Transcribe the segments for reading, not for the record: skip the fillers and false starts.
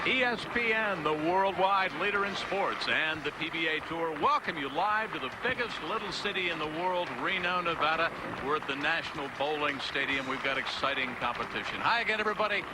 ESPN, the worldwide leader in sports, and the PBA Tour welcome you live to the biggest little city in the world, Reno, Nevada. We're at the National Bowling Stadium. We've got exciting competition. Hi again, everybody,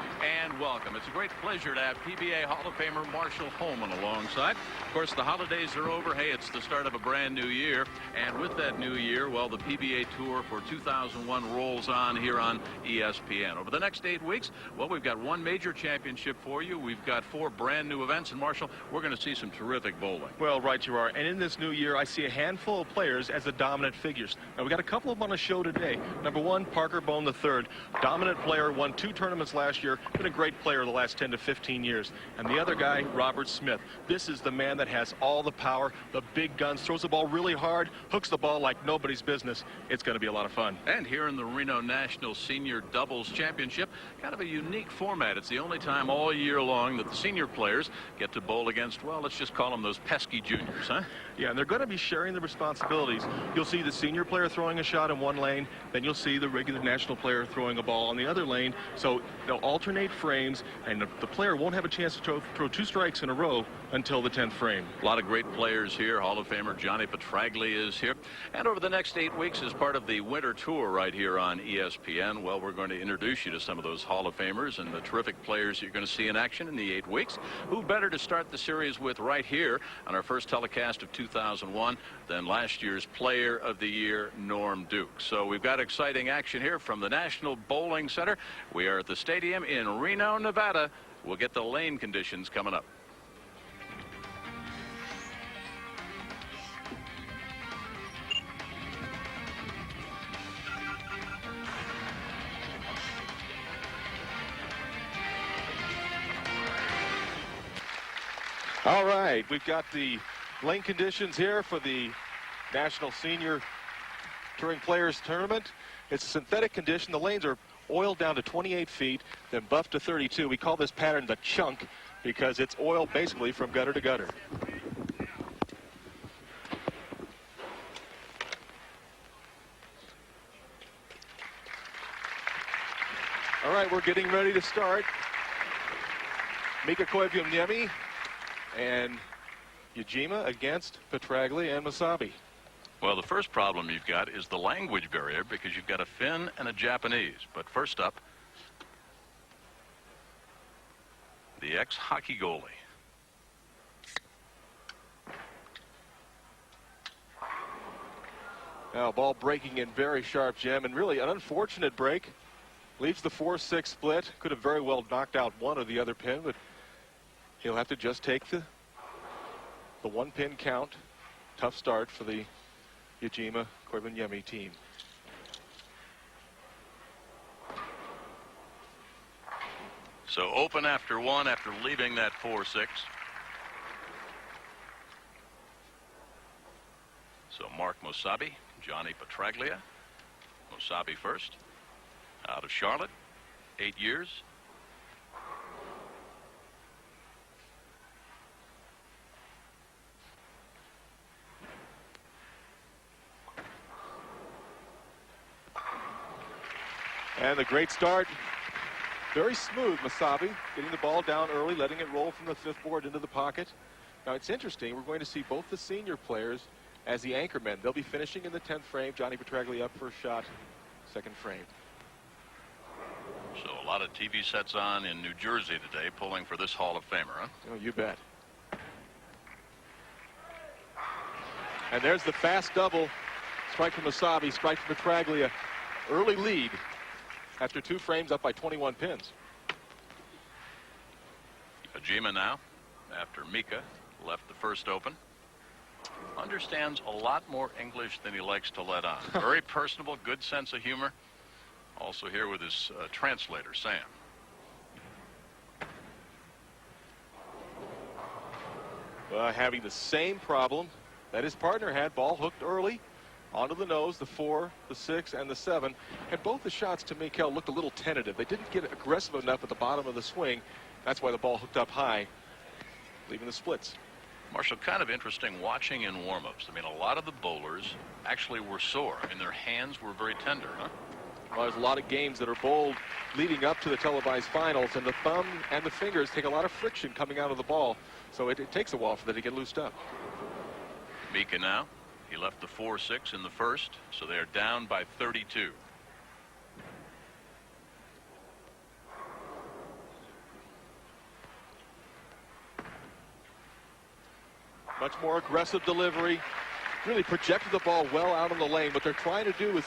and welcome. It's a great pleasure to have PBA Hall of Famer Marshall Holman alongside. Of course, the holidays are over. Hey, it's the start of a brand new year, and with that new year, well, the PBA Tour for 2001 rolls on here on ESPN. Over the next 8 weeks, well, we've got one major championship for you. We've got 4 brand new events, and Marshall, we're going to see some terrific bowling. Well, right you are. And in this new year, I see a handful of players as the dominant figures. Now, we got a couple of them on the show today. Number 1, Parker Bohn III, dominant player, won 2 tournaments last year, been a great player the last 10 to 15 years. And the other guy, Robert Smith. This is the man that has all the power, the big guns, throws the ball really hard, hooks the ball like nobody's business. It's going to be a lot of fun. And here in the Reno National Senior Doubles Championship, kind of a unique format. It's the only time all year long that the senior players get to bowl against, well, let's just call them those pesky juniors, huh? Yeah, and they're going to be sharing the responsibilities. You'll see the senior player throwing a shot in one lane, then you'll see the regular national player throwing a ball on the other lane. So they'll alternate frames, and the player won't have a chance to throw 2 strikes in a row until the 10th frame. A lot of great players here. Hall of Famer Johnny Petraglia is here. And over the next 8 weeks, as part of the winter tour right here on ESPN, well, we're going to introduce you to some of those Hall of Famers and the terrific players you're going to see in action in the 8 weeks. Who better to start the series with right here on our first telecast of 2001 than last year's Player of the Year, Norm Duke. So we've got exciting action here from the National Bowling Center. We are at the stadium in Reno, Nevada. We'll get the lane conditions coming up. All right, we've got the lane conditions here for the National Senior Touring Players Tournament. It's a synthetic condition. The lanes are oiled down to 28 feet, then buffed to 32. We call this pattern the chunk because it's oil basically from gutter to gutter. All right, we're getting ready to start. Mika Koivuniemi and Yajima against Petraglia and Mosayebi. Well, the first problem you've got is the language barrier because you've got a Finn and a Japanese. But first up, the ex-hockey goalie. Now, ball breaking in very sharp, Jim, and really an unfortunate break. Leaves the 4-6 split. Could have very well knocked out one or the other pin, but he'll have to just take the 1-pin count. Tough start for the Yajima Koivuniemi team. So open after 1 after leaving that 4-6. So Mark Mosayebi, Johnny Petraglia. Mosayebi first. Out of Charlotte, 8 years. And the great start, very smooth, Mosayebi, getting the ball down early, letting it roll from the 5th board into the pocket. Now it's interesting, we're going to see both the senior players as the anchormen. They'll be finishing in the 10th frame. Johnny Petraglia up for a shot, 2nd frame. So a lot of TV sets on in New Jersey today, pulling for this Hall of Famer, huh? Oh, you bet. And there's the fast double. Strike from Mosayebi, strike from Petraglia. Early lead after 2 frames, up by 21 pins. Yajima now, after Mika left the first open. Understands a lot more English than he likes to let on. Very personable, good sense of humor. Also here with his translator, Sam. Having the same problem that his partner had. Ball hooked early onto the nose, the 4, the 6, and the 7. And both the shots to Mika looked a little tentative. They didn't get aggressive enough at the bottom of the swing. That's why the ball hooked up high, leaving the splits. Marshall, kind of interesting watching in warm-ups. I mean, a lot of the bowlers actually were sore. I mean, their hands were very tender, huh? Well, there's a lot of games that are bowled leading up to the televised finals, and the thumb and the fingers take a lot of friction coming out of the ball, so it takes a while for that to get loosed up. Mika now. He left the 4-6 in the first, so they're down by 32. Much more aggressive delivery. Really projected the ball well out on the lane. What they're trying to do is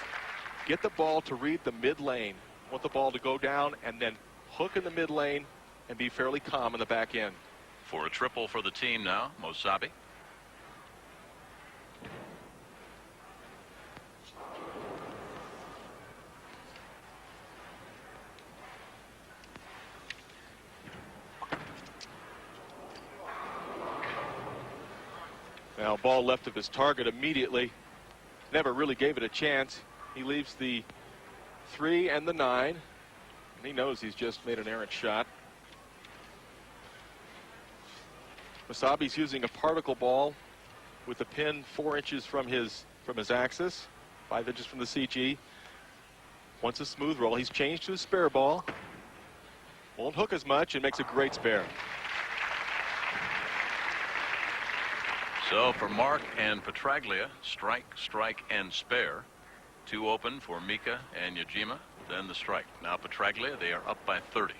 get the ball to read the mid lane. Want the ball to go down and then hook in the mid lane and be fairly calm in the back end. For a triple for the team now, Mosayebi. Now, ball left of his target immediately. Never really gave it a chance. He leaves the 3 and the 9. And he knows he's just made an errant shot. Mosayebi's using a particle ball with the pin 4 inches from his axis, 5 inches from the CG. Wants a smooth roll. He's changed to a spare ball. Won't hook as much and makes a great spare. So for Mark and Petraglia, strike, strike, and spare. 2 open for Mika and Yajima, then the strike. Now Petraglia, they are up by 30.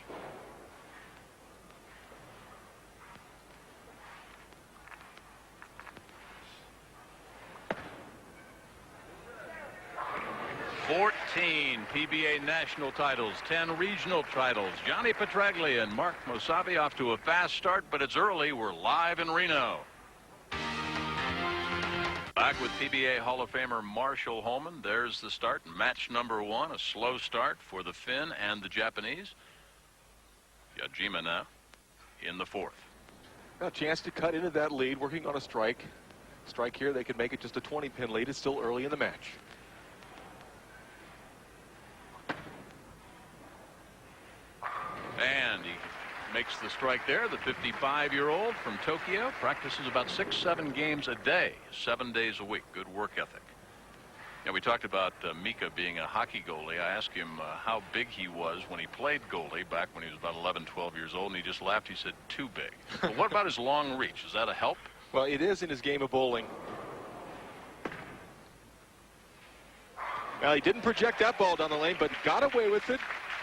PBA national titles, 10 regional titles. Johnny Petraglia and Mark Mosayebi off to a fast start, but it's early. We're live in Reno. Back with PBA Hall of Famer Marshall Holman. There's the start. Match number 1, a slow start for the Finn and the Japanese. Yajima now in the 4th. A chance to cut into that lead, working on a strike. Strike here, they could make it just a 20-pin lead. It's still early in the match. And he makes the strike there. The 55-year-old from Tokyo practices about 6-7 games a day, 7 days a week. Good work ethic. Yeah, we talked about Mika being a hockey goalie. I asked him how big he was when he played goalie back when he was about 11, 12 years old, and he just laughed. He said, too big. But what about his long reach? Is that a help? Well, it is in his game of bowling. Well, he didn't project that ball down the lane, but got away with it.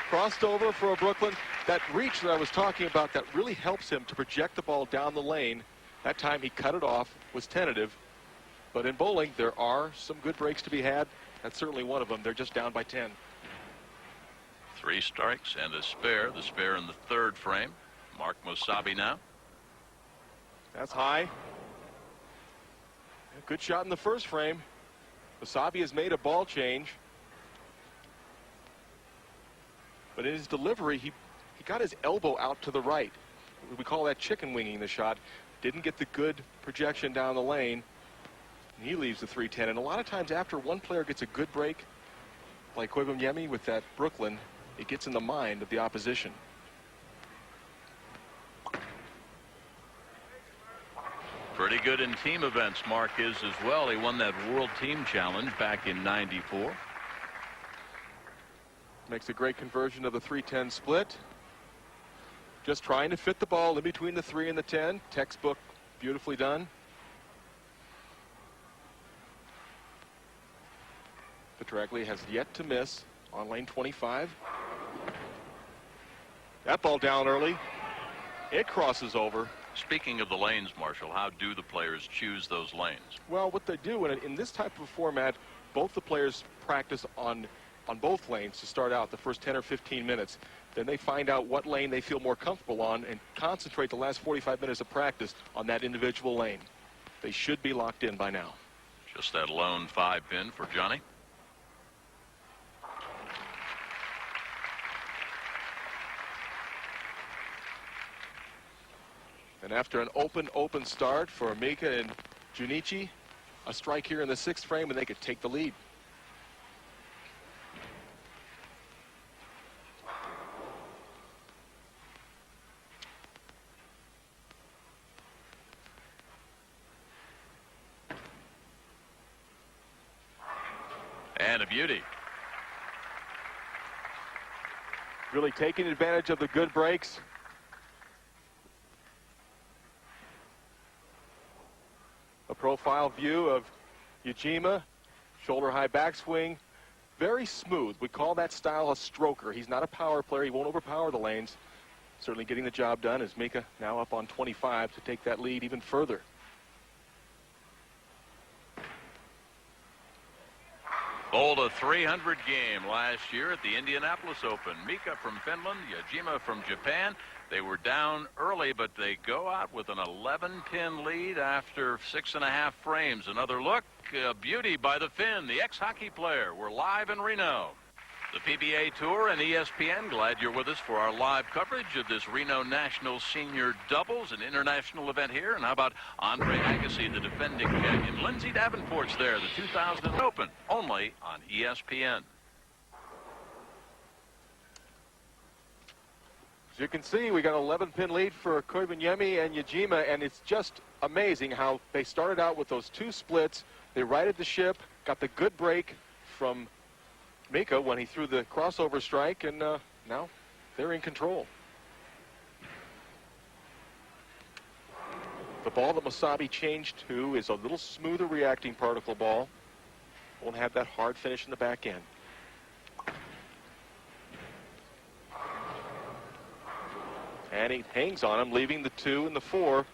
Crossed over for a Brooklyn. That reach that I was talking about, that really helps him to project the ball down the lane. That time he cut it off, was tentative. But in bowling, there are some good breaks to be had. That's certainly one of them. They're just down by 10. 3 strikes and a spare. The spare in the 3rd frame. Mark Mosayebi now. That's high. Good shot in the 1st frame. Mosayebi has made a ball change. But in his delivery, he got his elbow out to the right. We call that chicken winging the shot. Didn't get the good projection down the lane. And he leaves the 3-10. And a lot of times after one player gets a good break, like Koivuniemi with that Brooklyn, it gets in the mind of the opposition. Pretty good in team events, Mark is as well. He won that World Team Challenge back in '94. Makes a great conversion of the 3-10 split. Just trying to fit the ball in between the 3 and the 10. Textbook, beautifully done. Petraglia has yet to miss on lane 25. That ball down early. It crosses over. Speaking of the lanes, Marshall, how do the players choose those lanes? Well, what they do in this type of format, both the players practice on both lanes to start out the first 10 or 15 minutes. Then they find out what lane they feel more comfortable on and concentrate the last 45 minutes of practice on that individual lane. They should be locked in by now. Just that lone 5-pin for Johnny. And after an open start for Mika and Junichi, a strike here in the 6th frame and they could take the lead. And a beauty. Really taking advantage of the good breaks. A profile view of Yajima, shoulder high backswing, very smooth. We call that style a stroker. He's not a power player. He won't overpower the lanes. Certainly getting the job done as Mika now up on 25 to take that lead even further. Bowled a 300 game last year at the Indianapolis Open. Mika from Finland, Yajima from Japan. They were down early, but they go out with an 11-pin lead after 6.5 frames. Another look, a beauty by the Finn, the ex-hockey player. We're live in Reno. The PBA Tour and ESPN, glad you're with us for our live coverage of this Reno National Senior Doubles, an international event here. And how about Andre Agassi, the defending champion? Lindsay Davenport's there, the 2000 Open, only on ESPN. As you can see, we got an 11-pin lead for Koivuniemi and Yajima, and it's just amazing how they started out with those two splits. They righted the ship, got the good break from Mika when he threw the crossover strike, and now they're in control. The ball that Mosayebi changed to is a little smoother reacting particle ball. Won't have that hard finish in the back end. And he hangs on him, leaving the 2 and the 4.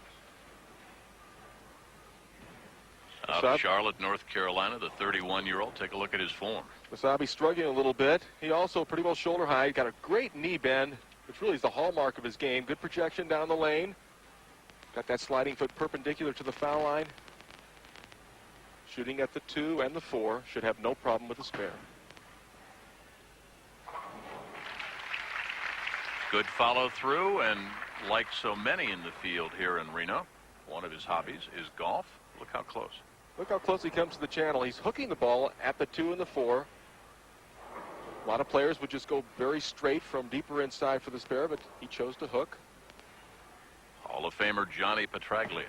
Out of Charlotte, North Carolina, the 31-year-old. Take a look at his form. Mosayebi struggling a little bit. He also pretty well shoulder high. Got a great knee bend, which really is the hallmark of his game. Good projection down the lane. Got that sliding foot perpendicular to the foul line. Shooting at the 2 and the 4. Should have no problem with the spare. Good follow through, and like so many in the field here in Reno, one of his hobbies is golf. Look how close. Look how close he comes to the channel. He's hooking the ball at the 2 and the 4. A lot of players would just go very straight from deeper inside for the spare, but he chose to hook. Hall of Famer Johnny Petraglia.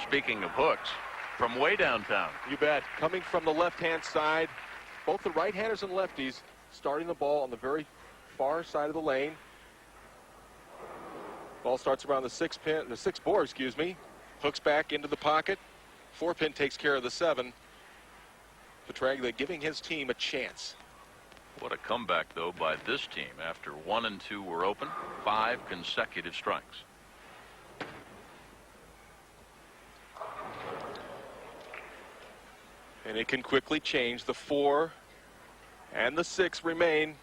Speaking of hooks, from way downtown. You bet. Coming from the left-hand side, both the right-handers and lefties starting the ball on the very far side of the lane. Ball starts around the 6 board, excuse me. Hooks back into the pocket. 4-pin takes care of the 7. Petraglia giving his team a chance. What a comeback, though, by this team. After 1 and 2 were open, 5 consecutive strikes. And it can quickly change. The 4 and the 6 remain.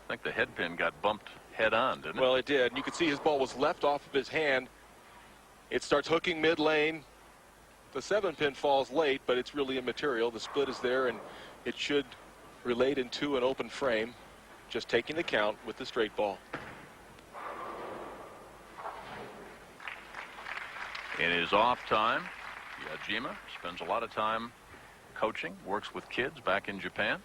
I think the head pin got bumped head on, didn't it? Well, it did. And you can see his ball was left off of his hand. It starts hooking mid-lane. The 7-pin falls late, but it's really immaterial. The split is there, and it should relate into an open frame. Just taking the count with the straight ball. In his off time, Yajima spends a lot of time coaching, works with kids back in Japan.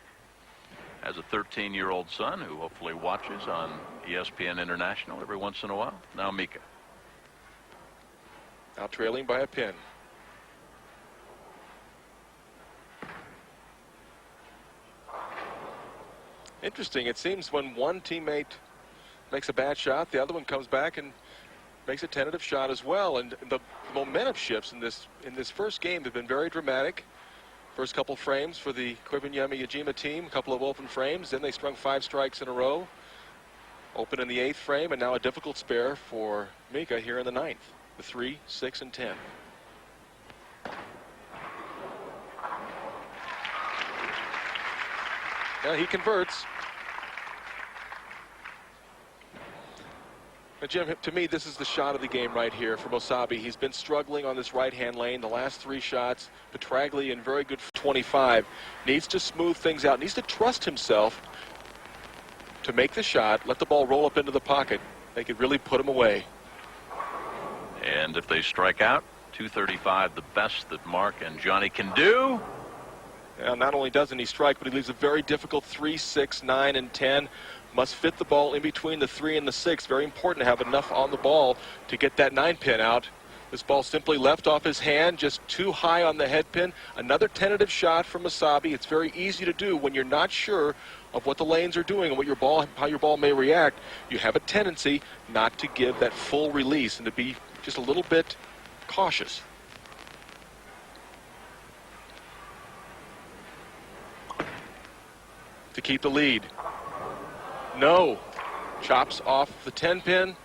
Has a 13-year-old son who hopefully watches on ESPN International every once in a while. Now Mika. Now trailing by a pin. Interesting. It seems when one teammate makes a bad shot, the other one comes back and makes a tentative shot as well. And the momentum shifts in this first game have been very dramatic. First couple frames for the Koivuniemi Yajima team, a couple of open frames. Then they strung 5 strikes in a row. Open in the 8th frame, and now a difficult spare for Mika here in the 9th. The 3, 6, and 10. Yeah, he converts. Now, Jim, to me, this is the shot of the game right here for Mosayebi. He's been struggling on this right-hand lane the last 3 shots. Petraglia in very good 25. Needs to smooth things out. Needs to trust himself to make the shot, let the ball roll up into the pocket. They could really put him away. And if they strike out, 235, the best that Mark and Johnny can do. And not only doesn't he strike, but he leaves a very difficult 3, 6, 9, and 10. Must fit the ball in between the 3 and the 6. Very important to have enough on the ball to get that 9-pin out. This ball simply left off his hand, just too high on the head pin. Another tentative shot from Mosayebi. It's very easy to do when you're not sure of what the lanes are doing and how your ball may react. You have a tendency not to give that full release and to be just a little bit cautious. To keep the lead. No. Chops off the 10 pin.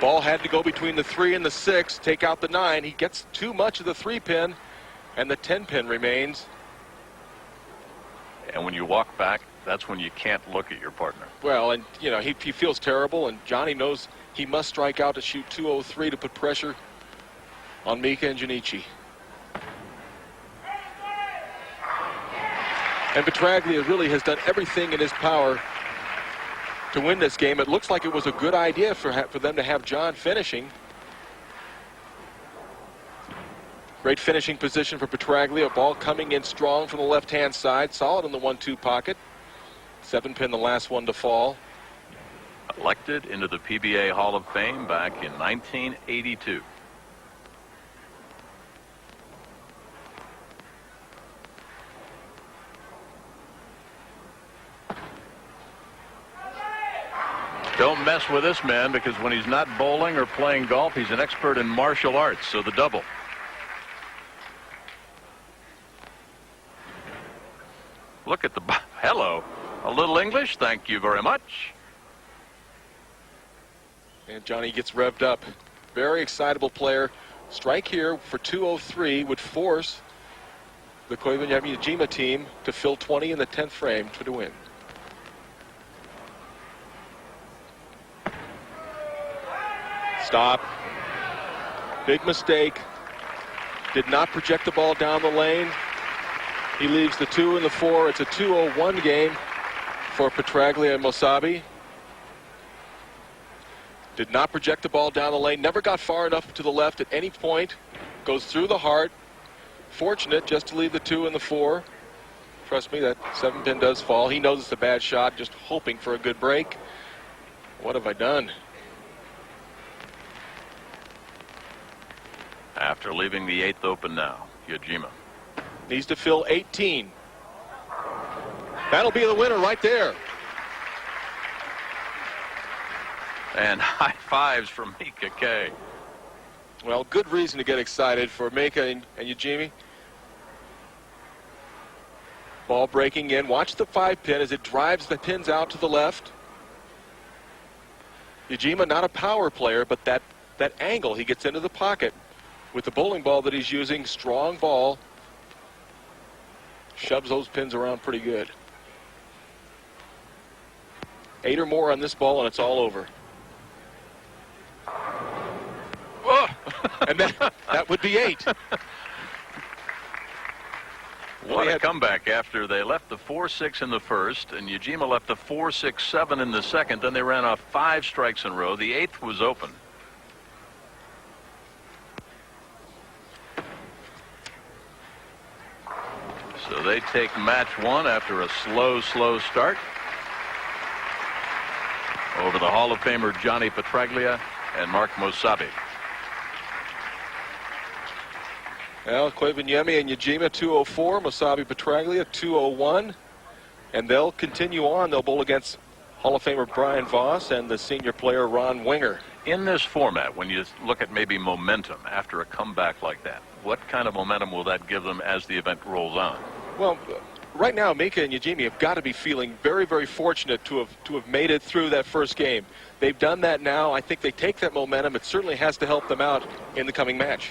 Ball had to go between the 3 and the 6, take out the 9. He gets too much of the 3 pin, and the 10 pin remains. And when you walk back, that's when you can't look at your partner. Well, and you know, he feels terrible, and Johnny knows he must strike out to shoot 203 to put pressure on Mika and Junichi. And Petraglia really has done everything in his power to win this game. It looks like it was a good idea for them to have John finishing. Great finishing position for Petraglia. Ball coming in strong from the left-hand side. Solid in the 1-2 pocket. 7 pin, the last one to fall. Elected into the PBA Hall of Fame back in 1982. Don't mess with this man, because when he's not bowling or playing golf, he's an expert in martial arts. So the double. Look at the hello. A little English, thank you very much. And Johnny gets revved up. Very excitable player. Strike here for 203 would force the Koivuniemi Yajima team to fill 20 in the 10th frame to win. Stop. Big mistake. Did not project the ball down the lane. He leaves the 2 and the 4. It's a 2-0-1 game for Petraglia and Mosayebi. Did not project the ball down the lane. Never got far enough to the left at any point. Goes through the heart. Fortunate just to leave the 2 and the 4. Trust me, that 7 pin does fall. He knows it's a bad shot, just hoping for a good break. What have I done? After leaving the 8th open now, Yajima needs to fill 18. That'll be the winner right there. And high fives from Mika K. Well, good reason to get excited for Mika and Yajima. Ball breaking in. Watch the 5 pin as it drives the pins out to the left. Yajima, not a power player, but that angle, he gets into the pocket with the bowling ball that he's using. Strong ball. Shoves those pins around pretty good. 8 or more on this ball and it's all over. Oh. And that would be 8. What a comeback after they left the 4-6 in the first, and Yajima left the 4-6-7 in the second. Then they ran off 5 strikes in a row. The 8th was open. So they take match 1 after a slow start over the Hall of Famer Johnny Petraglia and Mark Mosayebi. Well, Koivuniemi and Yajima 204, Mosayebi Petraglia 201, and they'll continue on. They'll bowl against Hall of Famer Brian Voss and the senior player Ron Winger. In this format, when you look at maybe momentum after a comeback like that, what kind of momentum will that give them as the event rolls on? Well, right now, Mika and Yajima have got to be feeling very, very fortunate to have made it through that first game. They've done that now. I think they take that momentum. It certainly has to help them out in the coming match.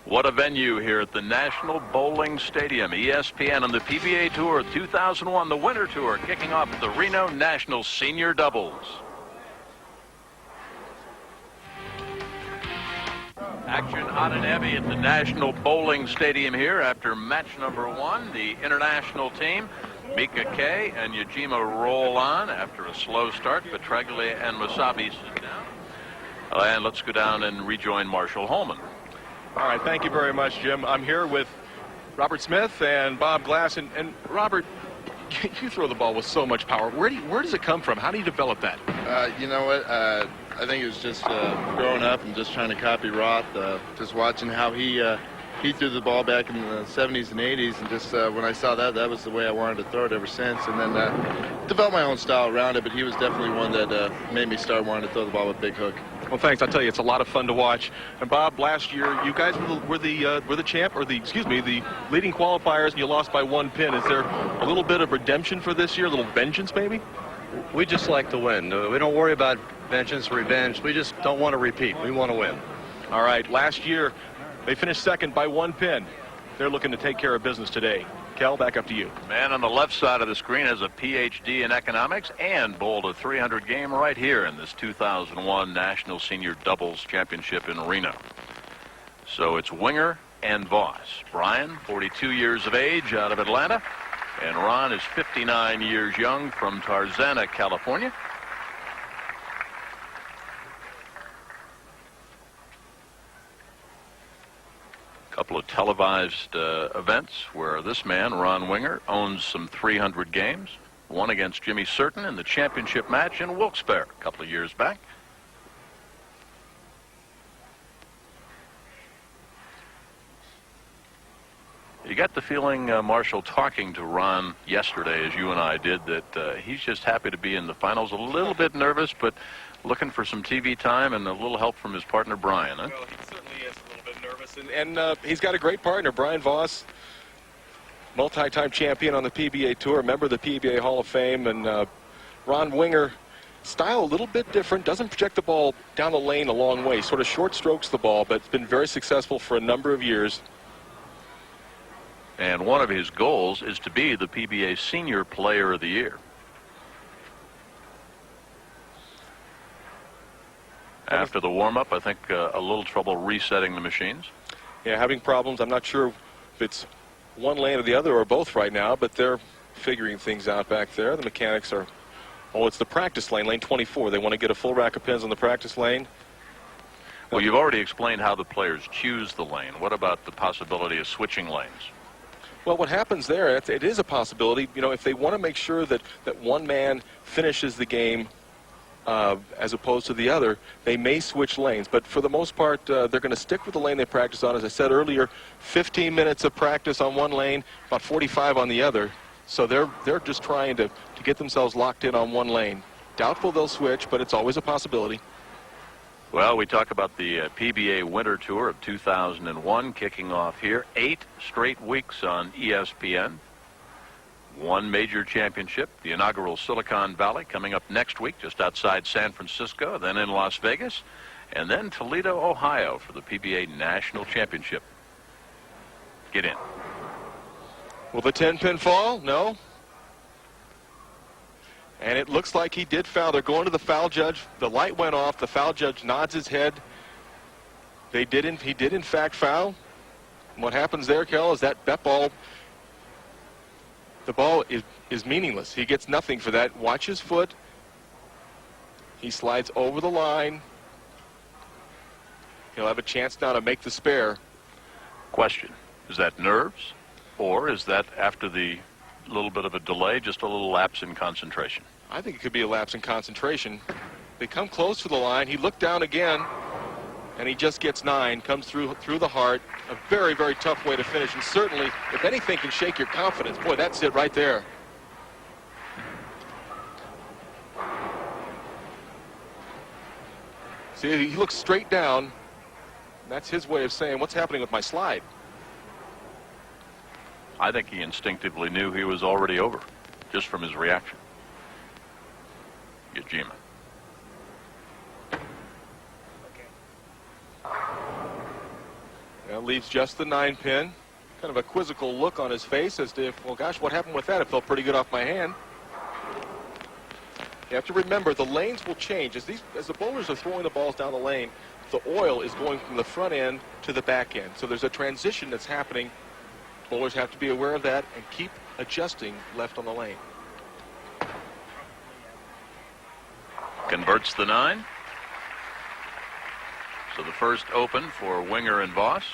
What a venue here at the National Bowling Stadium. ESPN on the PBA Tour 2001, the Winter Tour, kicking off the Reno National Senior Doubles. Action hot and heavy at the National Bowling Stadium here after match number 1. The international team, Mika K and Yajima, roll on after a slow start. Petraglia and Mosayebi sit down. And let's go down and rejoin Marshall Holman. All right, thank you very much, Jim. I'm here with Robert Smith and Bob Glass. And Robert, You throw the ball with so much power. Where does it come from? How do you develop that? You know what? I think it was just growing up and just trying to copy Roth, just watching how he threw the ball back in the 70s and 80s, and just when I saw that, that was the way I wanted to throw it ever since. And then developed my own style around it, but he was definitely one that made me start wanting to throw the ball with big hook. Well, thanks. I'll tell you, it's a lot of fun to watch. And Bob, last year you guys were the champ, or the leading qualifiers, and you lost by 1 pin. Is there a little bit of redemption for this year, a little vengeance maybe? We just like to win. We don't worry about vengeance, revenge. We just don't want to repeat. We want to win. All right. Last year they finished second by 1 pin. They're looking to take care of business today. Kel, back up to you. Man on the left side of the screen has a PhD in economics and bowled a 300 game right here in this 2001 National Senior Doubles Championship in Reno. So it's Winger and Voss. Brian, 42 years of age, out of Atlanta, and Ron is 59 years young from Tarzana, California. Couple of televised events where this man, Ron Winger, owns some 300 games. One against Jimmy Certain in the championship match in Wilkes-Barre a couple of years back. You got the feeling, Marshall, talking to Ron yesterday, as you and I did, that he's just happy to be in the finals. A little bit nervous, but looking for some TV time and a little help from his partner, Brian. Huh? Well, he certainly is a little bit nervous. And he's got a great partner, Brian Voss, multi-time champion on the PBA Tour, member of the PBA Hall of Fame. And Ron Winger, style a little bit different, doesn't project the ball down the lane a long way, sort of short strokes the ball, but it's been very successful for a number of years. And one of his goals is to be the PBA Senior Player of the Year. After the warm-up, I think a little trouble resetting the machines. Yeah, having problems. I'm not sure if it's one lane or the other or both right now, but they're figuring things out back there. The mechanics are, it's the practice lane, lane 24. They want to get a full rack of pins on the practice lane. Well, you've already explained how the players choose the lane. What about the possibility of switching lanes? Well, what happens there, it is a possibility. You know, if they want to make sure that one man finishes the game as opposed to the other, they may switch lanes. But for the most part, they're going to stick with the lane they practice on. As I said earlier, 15 minutes of practice on one lane, about 45 on the other. So they're just trying to get themselves locked in on one lane. Doubtful they'll switch, but it's always a possibility. Well, we talk about the PBA Winter Tour of 2001 kicking off here. 8 straight weeks on ESPN. One major championship, the inaugural Silicon Valley, coming up next week just outside San Francisco, then in Las Vegas, and then Toledo, Ohio for the PBA National Championship. Get in. Will the 10-pin fall? No. And it looks like he did foul. They're going to the foul judge. The light went off. The foul judge nods his head. He did in fact foul. And what happens there, Kel, is that ball, the ball is meaningless. He gets nothing for that. Watch his foot. He slides over the line. He'll have a chance now to make the spare. Question, is that nerves, or is that after the little bit of a delay, just a little lapse in concentration? I think it could be a lapse in concentration. They come close to the line. He looked down again, and he just gets 9, comes through the heart. A very, very tough way to finish, and certainly, if anything can shake your confidence, boy, that's it right there. See, he looks straight down, and that's his way of saying, what's happening with my slide? I think he instinctively knew he was already over, just from his reaction. Yajima. That leaves just the 9-pin. Kind of a quizzical look on his face as to, well, gosh, what happened with that? It felt pretty good off my hand. You have to remember, the lanes will change. As the bowlers are throwing the balls down the lane, the oil is going from the front end to the back end. So there's a transition that's happening. Bowlers have to be aware of that and keep adjusting left on the lane. Converts the 9. So the first open for Winger and Voss.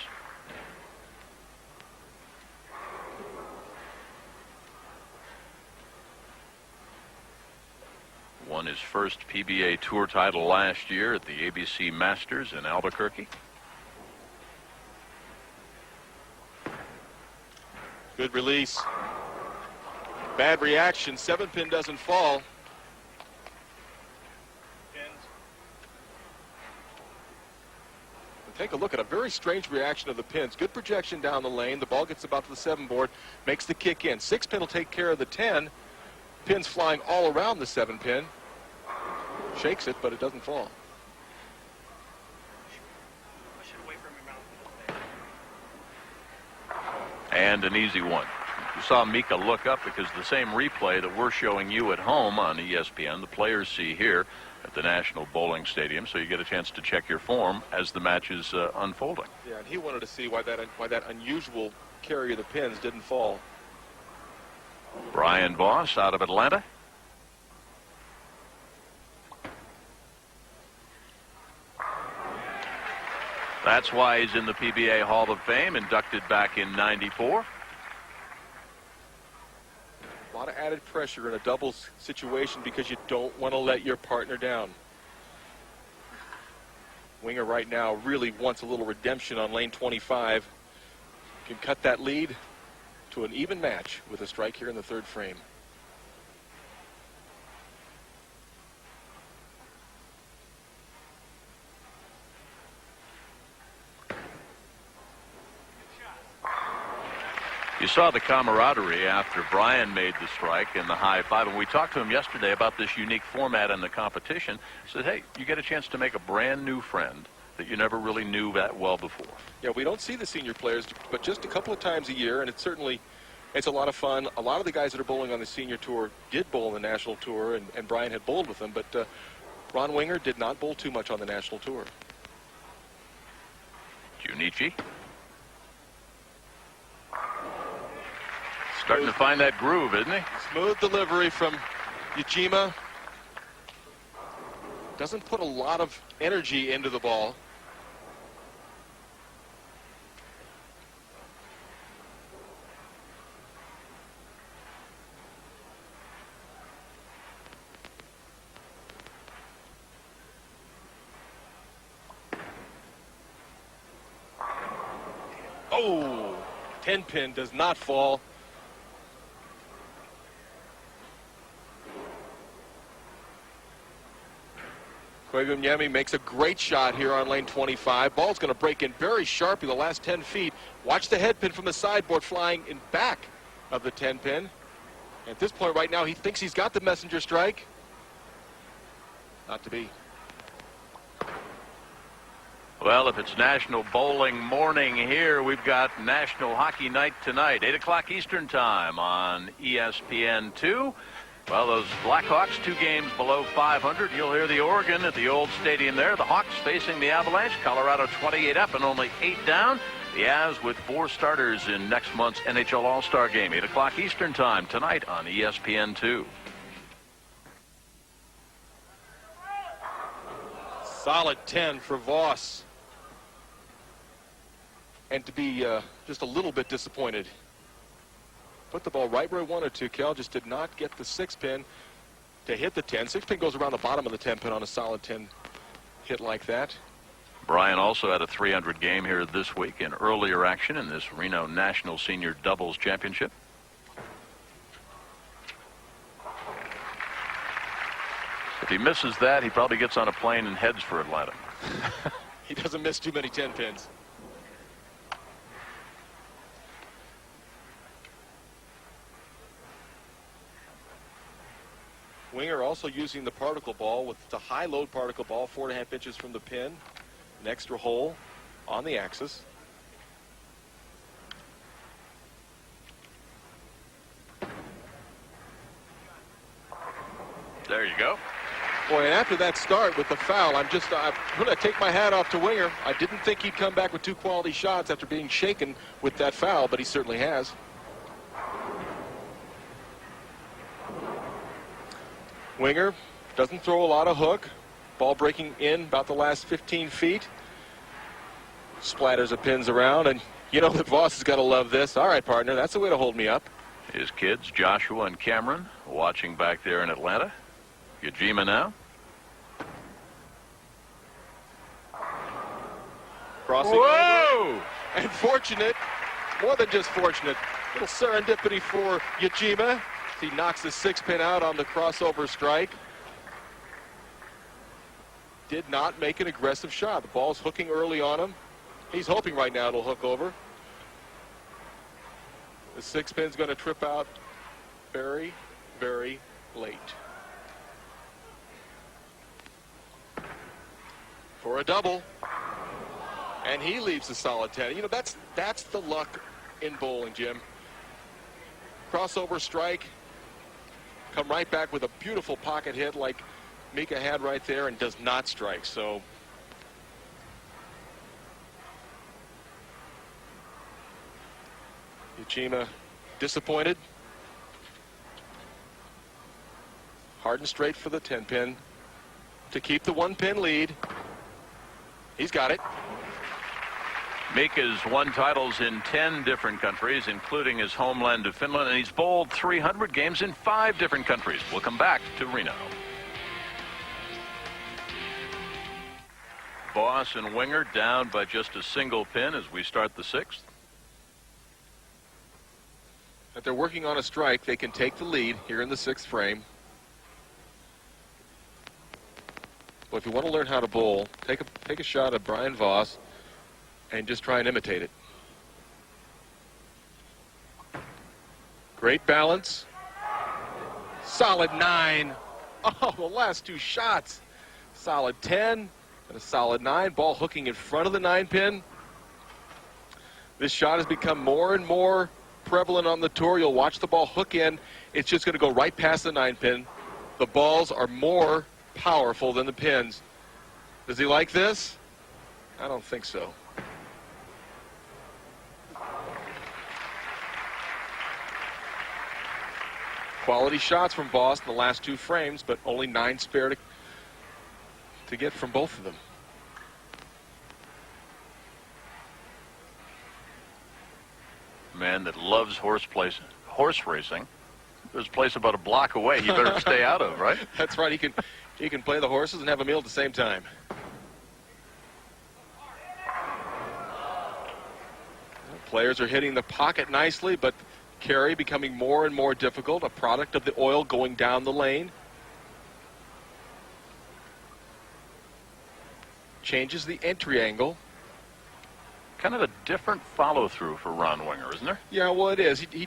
won his first PBA Tour title last year at the ABC Masters in Albuquerque. Good release. Bad reaction. 7-pin doesn't fall. Take a look at a very strange reaction of the pins. Good projection down the lane. The ball gets about to the 7 board, makes the kick in. 6-pin will take care of the 10. Pins flying all around the 7-pin. Shakes it, but it doesn't fall. And an easy one. You saw Mika look up because the same replay that we're showing you at home on ESPN, the players see here at the National Bowling Stadium, so you get a chance to check your form as the match is unfolding. Yeah, and he wanted to see why that unusual carry of the pins didn't fall. Brian Voss out of Atlanta. That's why he's in the PBA Hall of Fame, inducted back in '94. A lot of added pressure in a doubles situation because you don't want to let your partner down. Winger right now really wants a little redemption on lane 25. Can cut that lead to an even match with a strike here in the 3rd frame. You saw the camaraderie after Brian made the strike and the high five, and we talked to him yesterday about this unique format in the competition. Said, hey, you get a chance to make a brand new friend that you never really knew that well before. Yeah, we don't see the senior players but just a couple of times a year, and it's a lot of fun. A lot of the guys that are bowling on the senior tour did bowl on the national tour, and Brian had bowled with them, but Ron Winger did not bowl too much on the national tour. Junichi starting to find that groove, isn't he? Smooth delivery from Yajima. Doesn't put a lot of energy into the ball. Oh, 10-pin does not fall. Koivuniemi makes a great shot here on lane 25. Ball's going to break in very sharply the last 10 feet. Watch the head pin from the sideboard flying in back of the 10-pin. At this point right now, he thinks he's got the messenger strike. Not to be. Well, if it's National Bowling Morning here, we've got National Hockey Night tonight, 8 o'clock Eastern Time on ESPN2. Well, those Blackhawks, 2 games below 500. You'll hear the Oregon at the old stadium there. The Hawks facing the Avalanche. Colorado 28 up and only 8 down. The Avs with 4 starters in next month's NHL All-Star Game. 8 o'clock Eastern Time tonight on ESPN2. Solid 10 for Voss. And to be just a little bit disappointed. Put the ball right where he wanted to. Kel just did not get the 6-pin to hit the 10. 6-pin goes around the bottom of the 10-pin on a solid 10 hit like that. Brian also had a 300 game here this week in earlier action in this Reno National Senior Doubles Championship. If he misses that, he probably gets on a plane and heads for Atlanta. He doesn't miss too many 10-pins. Winger also using the particle ball with the high load particle ball, 4.5 inches from the pin, an extra hole on the axis. There you go. Boy, and after that start with the foul, I'm going to take my hat off to Winger. I didn't think he'd come back with 2 quality shots after being shaken with that foul, but he certainly has. Winger doesn't throw a lot of hook. Ball breaking in about the last 15 feet. Splatters of pins around, and you know that Voss has got to love this. All right, partner, that's the way to hold me up. His kids, Joshua and Cameron, watching back there in Atlanta. Yajima now. Crossing over. And fortunate, more than just fortunate, little serendipity for Yajima. He knocks the 6-pin out on the crossover strike. Did not make an aggressive shot. The ball's hooking early on him. He's hoping right now it'll hook over. The 6-pin's going to trip out very, very late. For a double. And he leaves a solid 10. You know, that's the luck in bowling, Jim. Crossover strike. Come right back with a beautiful pocket hit like Mika had right there, and does not strike. So Yajima disappointed. Hard and straight for the 10-pin to keep the 1-pin lead. He's got it. Mika's won titles in 10 different countries, including his homeland of Finland, and he's bowled 300 games in 5 different countries. We'll come back to Reno. Voss and Vinger down by just a single pin as we start the 6th. If they're working on a strike, they can take the lead here in the 6th frame. Well, if you want to learn how to bowl, take a shot at Brian Voss and just try and imitate it. Great balance. Solid 9. Oh, the last 2 shots. Solid 10 and a solid 9. Ball hooking in front of the 9-pin. This shot has become more and more prevalent on the tour. You'll watch the ball hook in. It's just going to go right past the 9-pin. The balls are more powerful than the pins. Does he like this? I don't think so. Quality shots from Voss in the last 2 frames, but only 9 spare to get from both of them. Man that loves horse racing. There's a place about a block away you better stay out of, right? That's right. He can play the horses and have a meal at the same time. Players are hitting the pocket nicely, but carry becoming more and more difficult, a product of the oil going down the lane. Changes the entry angle. Kind of a different follow-through for Ron Vinger, isn't there? Yeah, well, it is. He,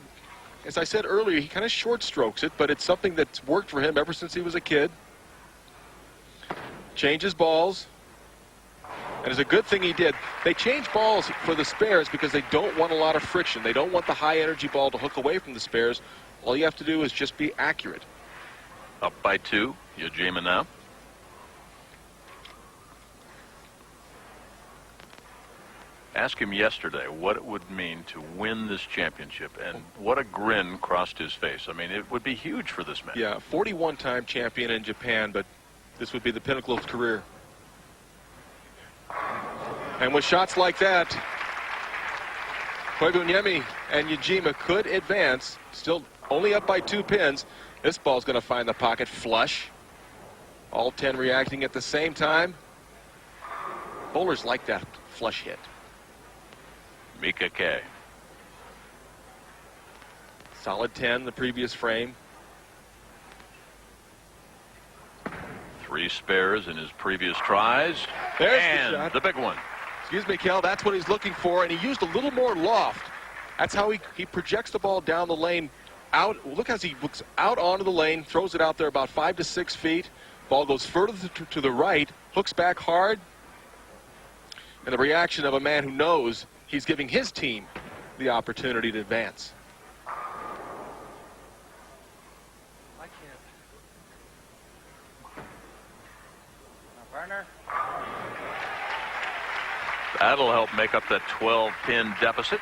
as I said earlier, he kind of short strokes it, but it's something that's worked for him ever since he was a kid. Changes balls. And it's a good thing he did. They change balls for the spares because they don't want a lot of friction. They don't want the high-energy ball to hook away from the spares. All you have to do is just be accurate. Up by 2. Yajima now. Ask him yesterday what it would mean to win this championship, and what a grin crossed his face. I mean, it would be huge for this man. Yeah, 41-time champion in Japan, but this would be the pinnacle of his career. And with shots like that, Koivuniemi and Yajima could advance, still only up by 2 pins. This ball's going to find the pocket flush. All 10 reacting at the same time. Bowlers like that flush hit. Mika K. Solid 10 the previous frame. 3 spares in his previous tries. There's and the shot. The big one. Excuse me, Kel, that's what he's looking for, and he used a little more loft. That's how he projects the ball down the lane. Out. Look as he looks out onto the lane, throws it out there about 5 to 6 feet. Ball goes further to the right, hooks back hard. And the reaction of a man who knows he's giving his team the opportunity to advance. I can't. Burner. That'll help make up that 12-pin deficit.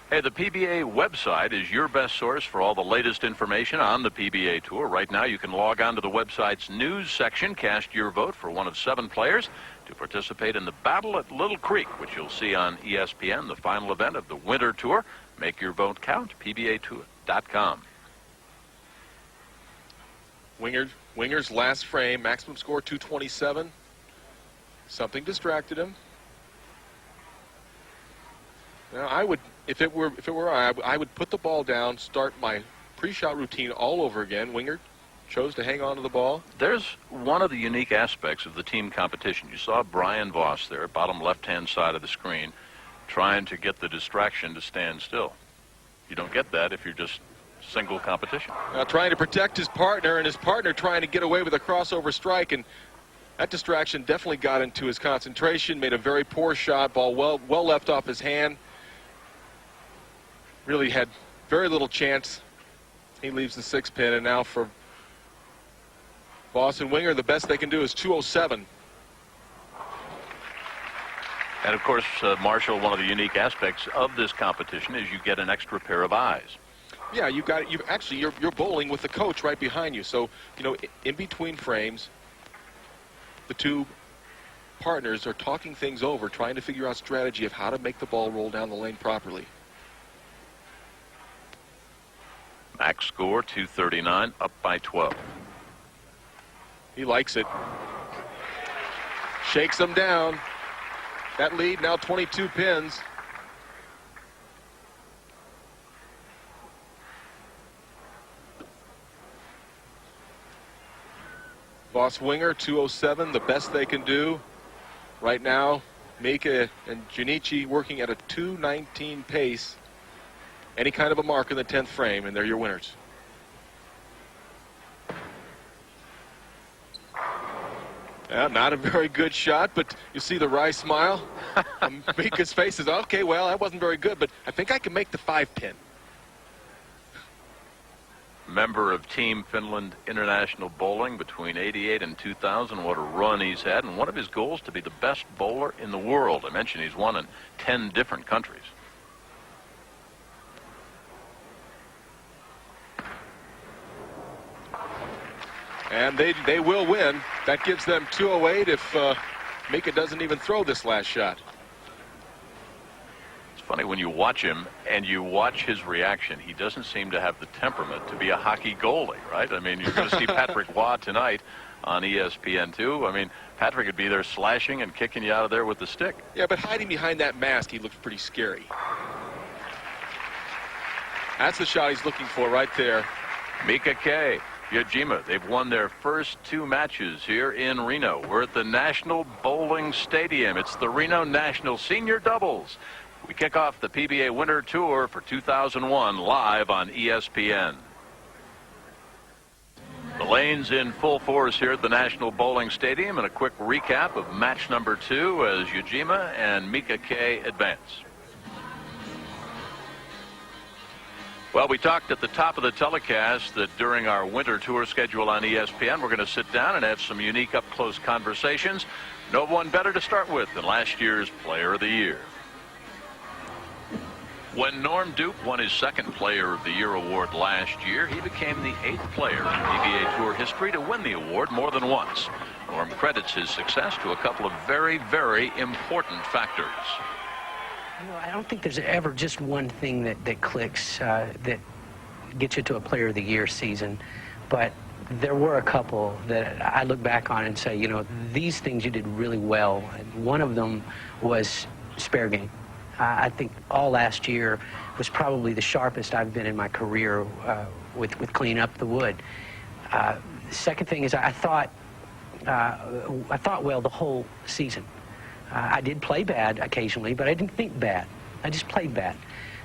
Hey, the PBA website is your best source for all the latest information on the PBA Tour. Right now, you can log on to the website's news section, cast your vote for one of 7 players to participate in the Battle at Little Creek, which you'll see on ESPN, the final event of the Winter Tour. Make your vote count, PBAtour.com. Winger's last frame, maximum score 227. Something distracted him. Now I would, if it were I would put the ball down, start my pre-shot routine all over again. Winger chose to hang on to the ball. There's one of the unique aspects of the team competition. You saw Brian Voss there, bottom left-hand side of the screen, trying to get the distraction to stand still. You don't get that if you're just single competition. Now trying to protect his partner, and his partner trying to get away with a crossover strike, and that distraction definitely got into his concentration, made a very poor shot, ball well left off his hand. Really had very little chance. He leaves the 6 pin, and now for Voss and Winger, the best they can do is 207. And of course, Marshall, one of the unique aspects of this competition is you get an extra pair of eyes. Yeah, you're bowling with the coach right behind you. So, you know, in between frames, the two partners are talking things over, trying to figure out strategy of how to make the ball roll down the lane properly. Max score 239, up by 12. He likes it. Shakes them down. That lead now 22 pins. Voss Winger 207, the best they can do. Right now, Mika and Junichi working at a 219 pace. Any kind of a mark in the 10th frame, and they're your winners. Yeah, not a very good shot, but you see the wry smile on Mika's face is, okay, well, that wasn't very good, but I think I can make the 5 pin. Member of Team Finland International Bowling between 88 and 2000. What a run he's had, and one of his goals to be the best bowler in the world. I mentioned he's won in 10 different countries. And they will win. That gives them 208 if Mika doesn't even throw this last shot. It's funny when you watch him and you watch his reaction. He doesn't seem to have the temperament to be a hockey goalie, right? I mean, you're going to see Patrick Waugh tonight on ESPN2. I mean, Patrick would be there slashing and kicking you out of there with the stick. Yeah, but hiding behind that mask, he looks pretty scary. That's the shot he's looking for right there. Mika K. Yajima, they've won their first 2 matches here in Reno. We're at the National Bowling Stadium. It's the Reno National Senior Doubles. We kick off the PBA Winter Tour for 2001 live on ESPN. The lane's in full force here at the National Bowling Stadium, and a quick recap of match number 2 as Yajima and Mika K advance. Well, we talked at the top of the telecast that during our winter tour schedule on ESPN, we're going to sit down and have some unique up-close conversations. No one better to start with than last year's Player of the Year. When Norm Duke won his 2nd Player of the Year award last year, he became the 8th player in PBA Tour history to win the award more than once. Norm credits his success to a couple of very, very important factors. You know, I don't think there's ever just one thing that clicks that gets you to a Player of the Year season, but there were a couple that I look back on and say, you know, these things you did really well. And one of them was spare game. I think all last year was probably the sharpest I've been in my career with cleaning up the wood. The second thing is I thought well the whole season. I did play bad occasionally, but I didn't think bad. I just played bad.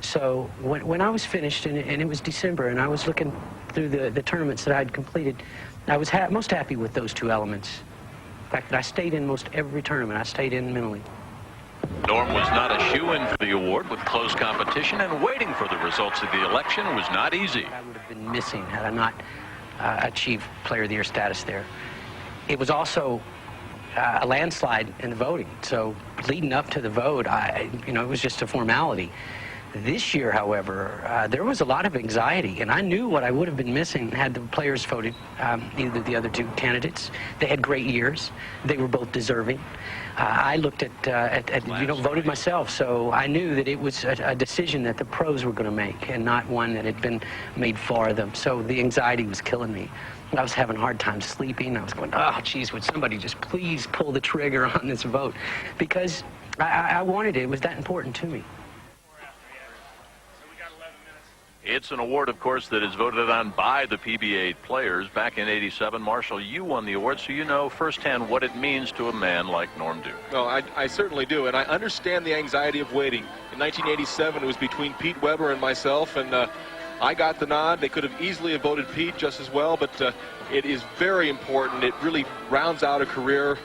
So when I was finished, and it was December, and I was looking through the tournaments that I'd completed, I was most happy with those 2 elements. The fact that I stayed in most every tournament, I stayed in mentally. Norm was not a shoo-in for the award with close competition, and waiting for the results of the election was not easy. I would have been missing had I not achieved Player of the Year status there. It was also a landslide in the voting. So leading up to the vote, it was just a formality. This year, however, there was a lot of anxiety, and I knew what I would have been missing had the players voted either the other two candidates. They had great years. They were both deserving. I looked at voted myself, so I knew that it was a decision that the pros were going to make and not one that had been made for them. So the anxiety was killing me. I was having a hard time sleeping. I was going, oh, geez, would somebody just please pull the trigger on this vote? Because I wanted it. It was that important to me. It's an award, of course, that is voted on by the PBA players. Back in '87, Marshall, you won the award, so you know firsthand what it means to a man like Norm Duke. No, I certainly do, and I understand the anxiety of waiting. In 1987, it was between Pete Weber and myself, and I got the nod. They could have easily have voted Pete just as well, but it is very important. It really rounds out a career.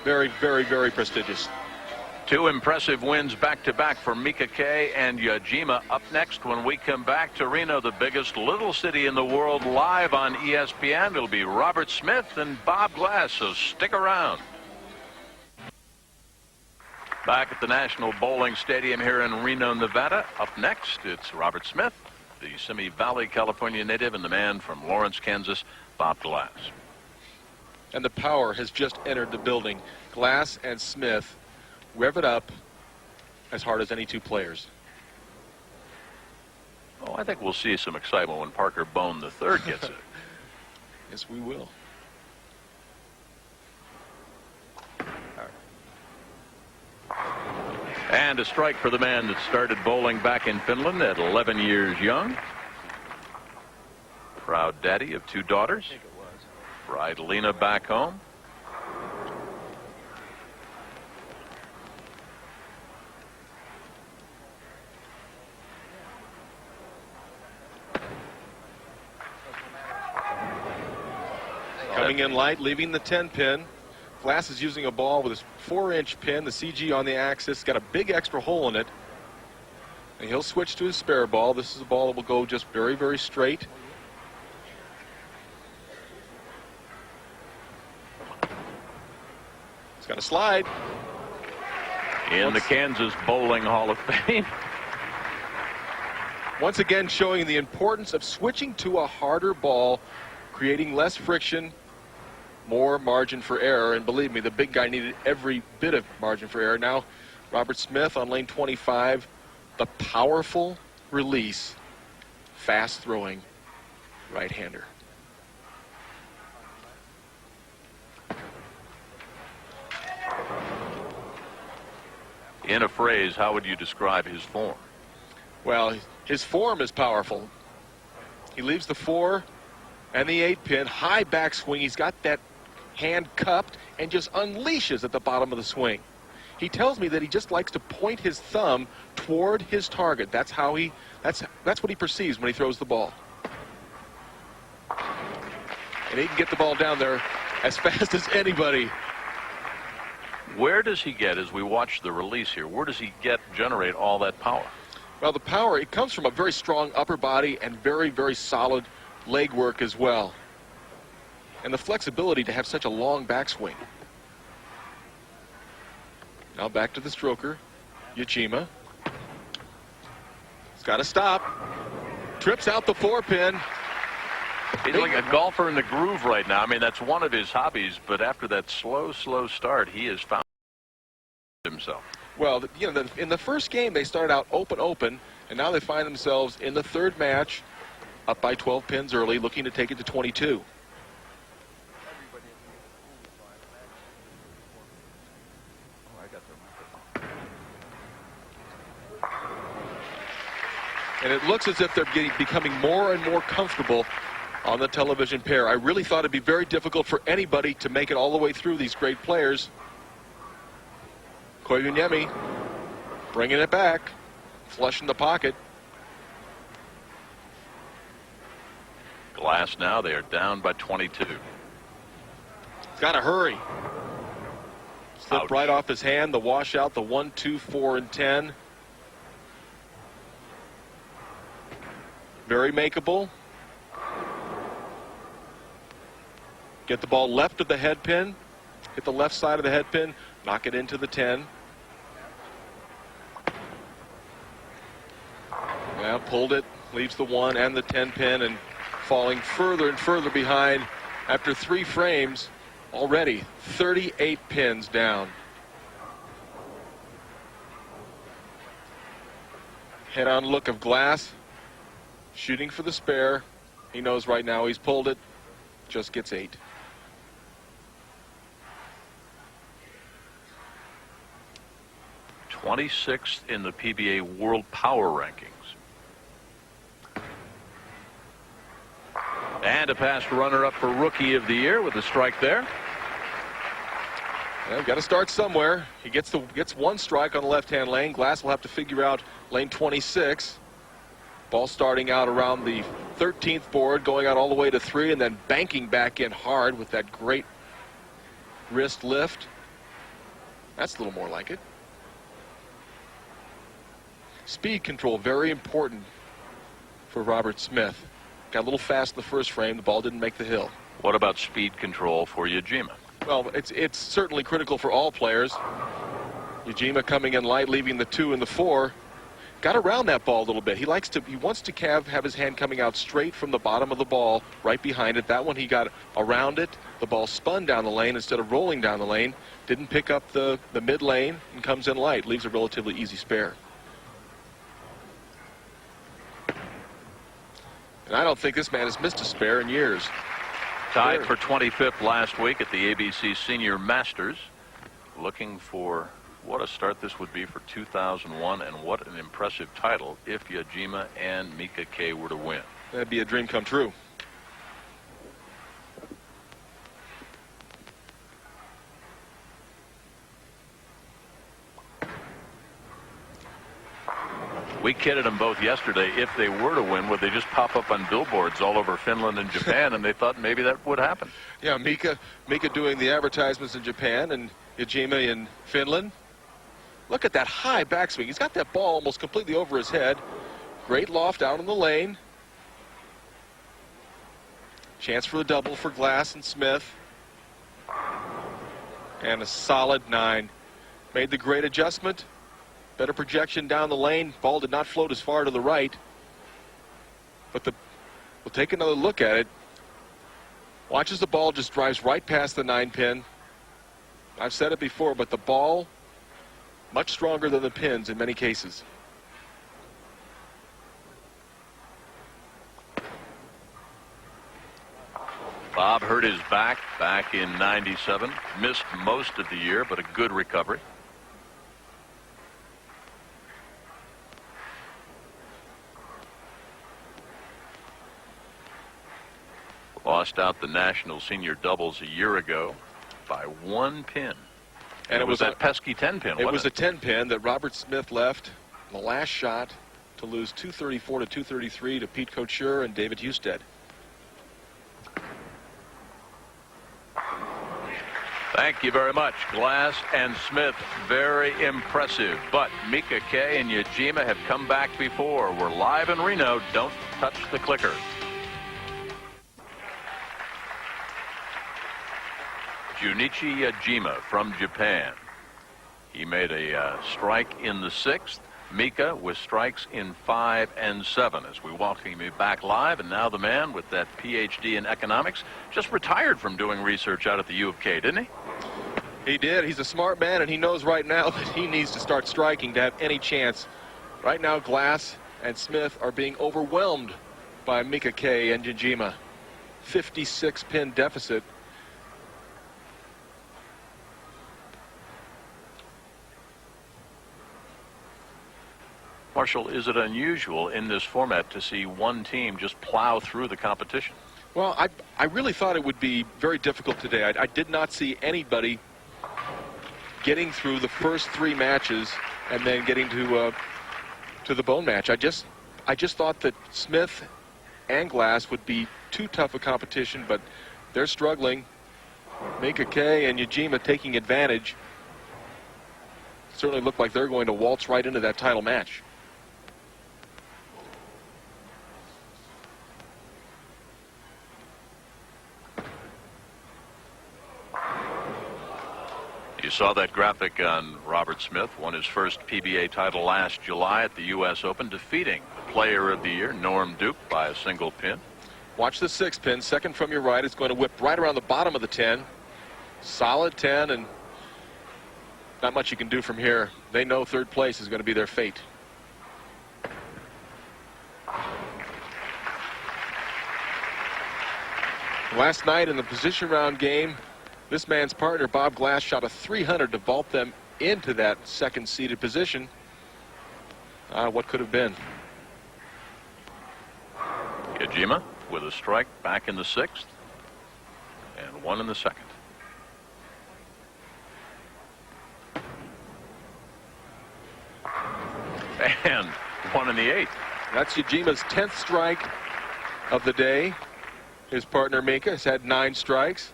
Very, very, very prestigious. Two impressive wins back-to-back for Mika and Yajima. Up next when we come back to Reno, the biggest little city in the world, live on ESPN. It'll be Robert Smith and Bob Glass, so stick around. Back at the National Bowling Stadium here in Reno, Nevada. Up next, it's Robert Smith, the Simi Valley, California native, and the man from Lawrence, Kansas, Bob Glass. And the power has just entered the building. Glass and Smith rev it up as hard as any two players. Oh, I think we'll see some excitement when Parker Bohn III gets it. Yes, we will. And a strike for the man that started bowling back in Finland at 11 years young. Proud daddy of two daughters. Bride Lena back home. Coming in light, leaving the 10 pin. Glass is using a ball with his 4-inch pin, the CG on the axis, got a big extra hole in it. And he'll switch to his spare ball. This is a ball that will go just very, very straight. It's got to slide. In the Kansas Bowling Hall of Fame. Once again showing the importance of switching to a harder ball, creating less friction, more margin for error. And believe me, the big guy needed every bit of margin for error. Now, Robert Smith on lane 25, the powerful release, fast throwing right-hander. In a phrase, how would you describe his form? Well, his form is powerful. He leaves the 4 and the 8 pin, high backswing. He's got that hand cupped and just unleashes at the bottom of the swing. He tells me that he just likes to point his thumb toward his target. That's how that's what he perceives when he throws the ball. And he can get the ball down there as fast as anybody. Where does he get, as we watch the release here, where does he generate all that power? Well, the power, it comes from a very strong upper body and very, very solid leg work as well. And the flexibility to have such a long backswing. Now back to the stroker, Yajima. He's got to stop. Trips out the 4 pin. He's like a golfer in the groove right now. I mean, that's one of his hobbies, but after that slow start, he has found himself. Well, you know, in the first game, they started out open, and now they find themselves in the third match, up by 12 pins early, looking to take it to 22. And it looks as if they're becoming more and more comfortable on the television pair. I really thought it'd be very difficult for anybody to make it all the way through these great players. Koivuniemi bringing it back, flush in the pocket. Glass now, they are down by 22. Got to hurry. Slipped Ouch. right off his hand, the washout, the 1, 2, 4, and 10. Very makeable. Get the ball left of the head pin. Hit the left side of the head pin. Knock it into the 10. Yeah, pulled it, leaves the 1 and the 10 pin, and falling further and further behind after 3 frames. Already 38 pins down. Head-on look of Glass, shooting for the spare. He knows right now he's pulled it, just gets 8. '26th in the PBA World Power Rankings. And a past runner-up for Rookie of the Year with a strike there. Well, got to start somewhere. He gets 1 strike on the left-hand lane. Glass will have to figure out lane 26. Ball starting out around the 13th board, going out all the way to 3, and then banking back in hard with that great wrist lift. That's a little more like it. Speed control, very important for Robert Smith. Got a little fast in the first frame. The ball didn't make the hill. What about speed control for Yajima? Well, it's certainly critical for all players. Yajima coming in light, leaving the 2 and the 4. Got around that ball a little bit. He wants to have his hand coming out straight from the bottom of the ball, right behind it. That one he got around it. The ball spun down the lane instead of rolling down the lane. Didn't pick up the mid lane and comes in light. Leaves a relatively easy spare. And I don't think this man has missed a spare in years. Tied for 25th last week at the ABC Senior Masters. Looking for what a start this would be for 2001, and what an impressive title if Yajima and Mika K were to win. That'd be a dream come true. We kidded them both yesterday. If they were to win, would they just pop up on billboards all over Finland and Japan? And they thought maybe that would happen. Yeah, Mika doing the advertisements in Japan and Yajima in Finland. Look at that high backswing. He's got that ball almost completely over his head. Great loft out in the lane. Chance for the double for Glass and Smith. And a solid 9. Made the great adjustment. Better projection down the lane. Ball did not float as far to the right. But we'll take another look at it. Watches the ball just drives right past the 9 pin. I've said it before, but the ball much stronger than the pins in many cases. Bob hurt his back in '97. Missed most of the year, but a good recovery. Lost out the national senior doubles a year ago by 1 pin. And it was that pesky 10 pin. It was a 10 pin that Robert Smith left in the last shot to lose 234 to 233 to Pete Couture and David Husted. Thank you very much. Glass and Smith, very impressive. But Mika K and Yajima have come back before. We're live in Reno. Don't touch the clicker. Junichi Yajima from Japan. He made a strike in the 6th. Mika with strikes in 5 and 7 as we welcome you back live. And now the man with that PhD in economics just retired from doing research out at the U of K, didn't he? He did. He's a smart man, and he knows right now that he needs to start striking to have any chance. Right now, Glass and Smith are being overwhelmed by Mika K and Yajima. 56 pin deficit. Marshall, is it unusual in this format to see one team just plow through the competition? Well, I really thought it would be very difficult today. I did not see anybody getting through the first 3 matches and then getting to the Bohn match. I just thought that Smith and Glass would be too tough a competition, but they're struggling. Mika K and Yajima taking advantage. Certainly look like they're going to waltz right into that title match. You saw that graphic on Robert Smith, won his first PBA title last July at the U.S. Open, defeating the Player of the Year, Norm Duke, by a single pin. Watch the 6 pin, second from your right. It's going to whip right around the bottom of the 10. Solid 10, and not much you can do from here. They know third place is going to be their fate. Last night in the position round game, this man's partner, Bob Glass, shot a 300 to vault them into that second seeded position. What could have been? Yajima with a strike back in the 6th and 1 in the 2nd. And 1 in the 8th. That's Yajima's 10th strike of the day. His partner Mika has had 9 strikes.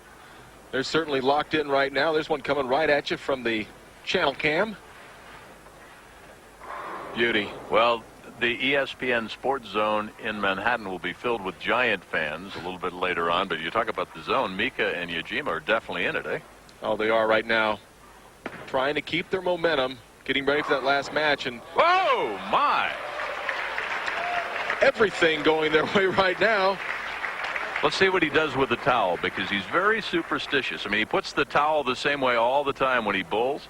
They're certainly locked in right now. There's one coming right at you from the channel cam. Beauty. Well, the ESPN Sports Zone in Manhattan will be filled with Giant fans a little bit later on. But you talk about the zone, Mika and Yajima are definitely in it, eh? Oh, they are right now. Trying to keep their momentum, getting ready for that last match. And whoa, my! Everything going their way right now. Let's see what he does with the towel, because he's very superstitious. I mean, he puts the towel the same way all the time when he bowls.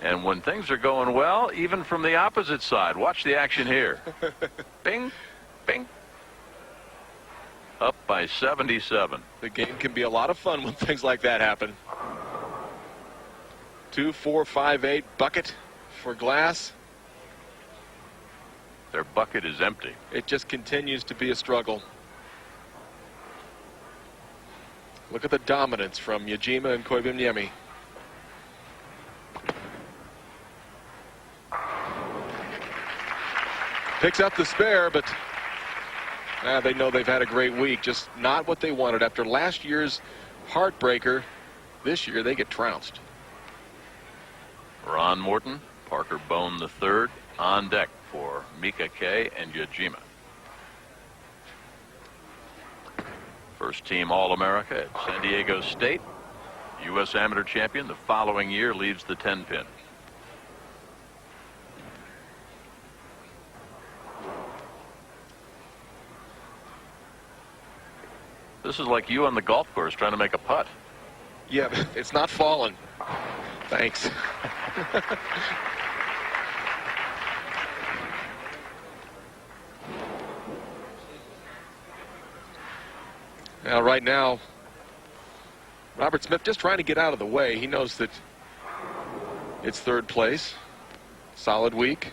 And when things are going well, even from the opposite side. Watch the action here. Bing, bing. Up by 77. The game can be a lot of fun when things like that happen. 2, 4, 5, 8 bucket for Glass. Their bucket is empty. It just continues to be a struggle. Look at the dominance from Yajima and Koivuniemi. Picks up the spare, but they know they've had a great week. Just not what they wanted. After last year's heartbreaker, this year they get trounced. Ron Morton, Parker Bohn III on deck for Mika K and Yajima. First team All-America at San Diego State. U.S. Amateur Champion the following year, leaves the 10-pin. This is like you on the golf course trying to make a putt. Yeah, it's not falling. Thanks. Now, right now, Robert Smith just trying to get out of the way. He knows that it's third place. Solid week.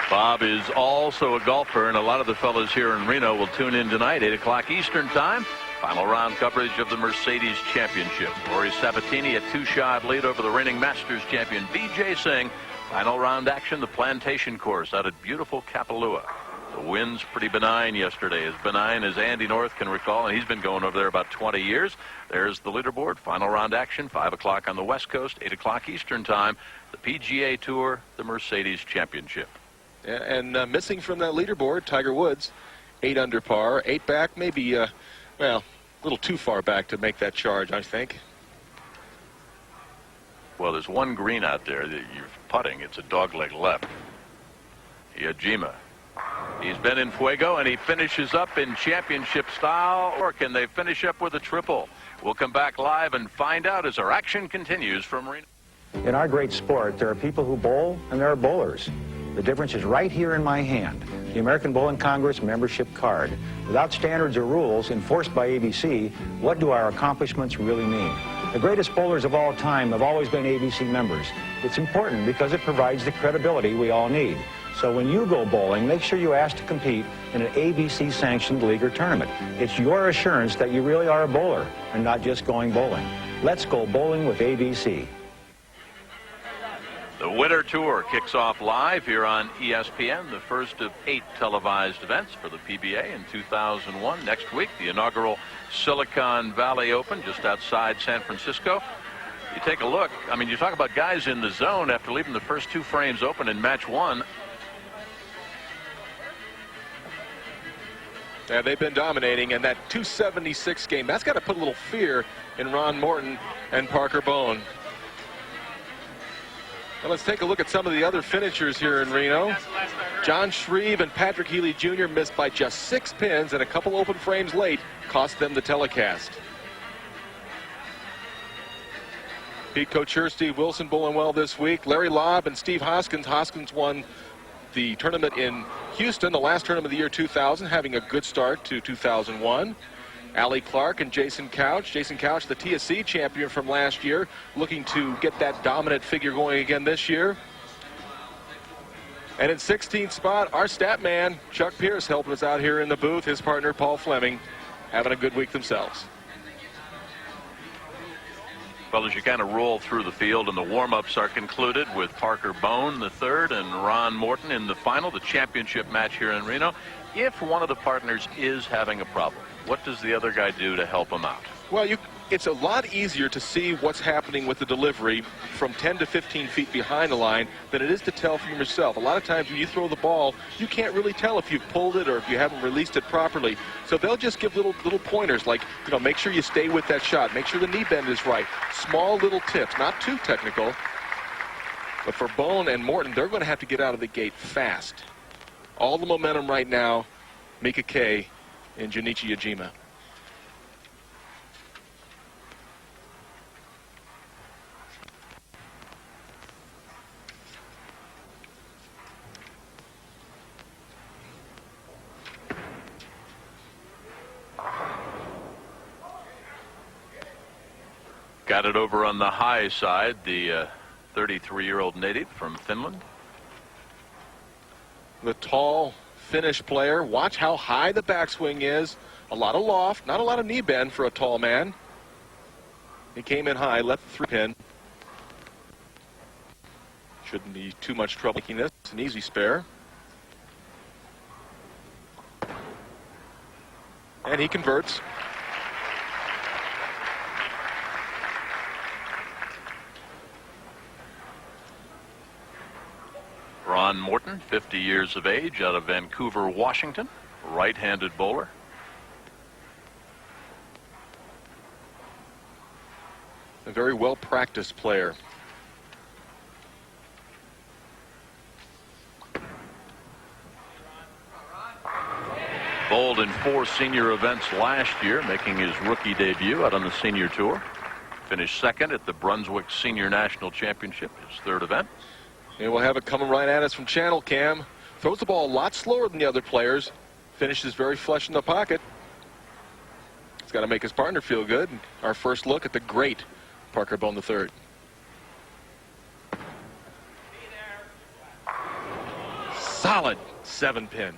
Bob is also a golfer, and a lot of the fellows here in Reno will tune in tonight, 8 o'clock Eastern Time. Final round coverage of the Mercedes Championship. Rory Sabatini a 2-shot lead over the reigning Masters champion Vijay Singh. Final round action, the Plantation Course out at beautiful Kapalua. The wind's pretty benign yesterday, as benign as Andy North can recall, and he's been going over there about 20 years. There's the leaderboard. Final round action, 5 o'clock on the West Coast, 8 o'clock Eastern Time. The PGA Tour, the Mercedes Championship. Yeah, and missing from that leaderboard, Tiger Woods, 8 under par, 8 back, maybe, well, a little too far back to make that charge, I think. Well, there's one green out there that you're putting. It's a dogleg left. Yajima. He's been in fuego, and he finishes up in championship style. Or can they finish up with a triple? We'll come back live and find out as our action continues from Reno. In our great sport, there are people who bowl and there are bowlers. The difference is right here in my hand, the American Bowling Congress membership card. Without standards or rules enforced by ABC, what do our accomplishments really mean? The greatest bowlers of all time have always been ABC members. It's important because it provides the credibility we all need. So when you go bowling, make sure you ask to compete in an ABC-sanctioned league or tournament. It's your assurance that you really are a bowler and not just going bowling. Let's go bowling with ABC. The Winter Tour kicks off live here on ESPN, the first of 8 televised events for the PBA in 2001. Next week, the inaugural Silicon Valley Open just outside San Francisco. You take a look, I mean, you talk about guys in the zone after leaving the first 2 frames open in match 1. Yeah, they've been dominating, and that 276 game, that's got to put a little fear in Ron Morton and Parker Bohn. Well, let's take a look at some of the other finishers here in Reno. John Shreve and Patrick Healy Jr. missed by just 6 pins, and a couple open frames late cost them the telecast. Pete Couture, Steve Wilson bowling well this week. Larry Lobb and Steve Hoskins. Hoskins won the tournament in Houston, the last tournament of the year 2000, having a good start to 2001. Allie Clark and Jason Couch. Jason Couch, the TSC champion from last year, looking to get that dominant figure going again this year. And in 16th spot, our stat man, Chuck Pierce, helping us out here in the booth. His partner, Paul Fleming, having a good week themselves. Well, as you kind of roll through the field, and the warm-ups are concluded with Parker Bohn, the third, and Ron Morton in the final, the championship match here in Reno. If one of the partners is having a problem, what does the other guy do to help him out? Well, it's a lot easier to see what's happening with the delivery from 10 to 15 feet behind the line than it is to tell from yourself. A lot of times when you throw the ball, you can't really tell if you've pulled it or if you haven't released it properly. So they'll just give little pointers like, make sure you stay with that shot. Make sure the knee bend is right. Small little tips, not too technical. But for Bohn and Morton, they're going to have to get out of the gate fast. All the momentum right now, Mika K and Junichi Yajima. Got it over on the high side, the 33-year-old native from Finland. The tall Finnish player. Watch how high the backswing is. A lot of loft, not a lot of knee bend for a tall man. He came in high, left the 3-pin. Shouldn't be too much trouble making this an easy spare. And he converts. Ron Morton, 50 years of age, out of Vancouver, Washington, right-handed bowler. A very well-practiced player. Bowled in 4 senior events last year, making his rookie debut out on the senior tour. Finished second at the Brunswick Senior National Championship, his 3rd event. And we'll have it coming right at us from Channel Cam. Throws the ball a lot slower than the other players. Finishes very flush in the pocket. He's got to make his partner feel good. Our first look at the great Parker Bohn III. Solid 7-pin.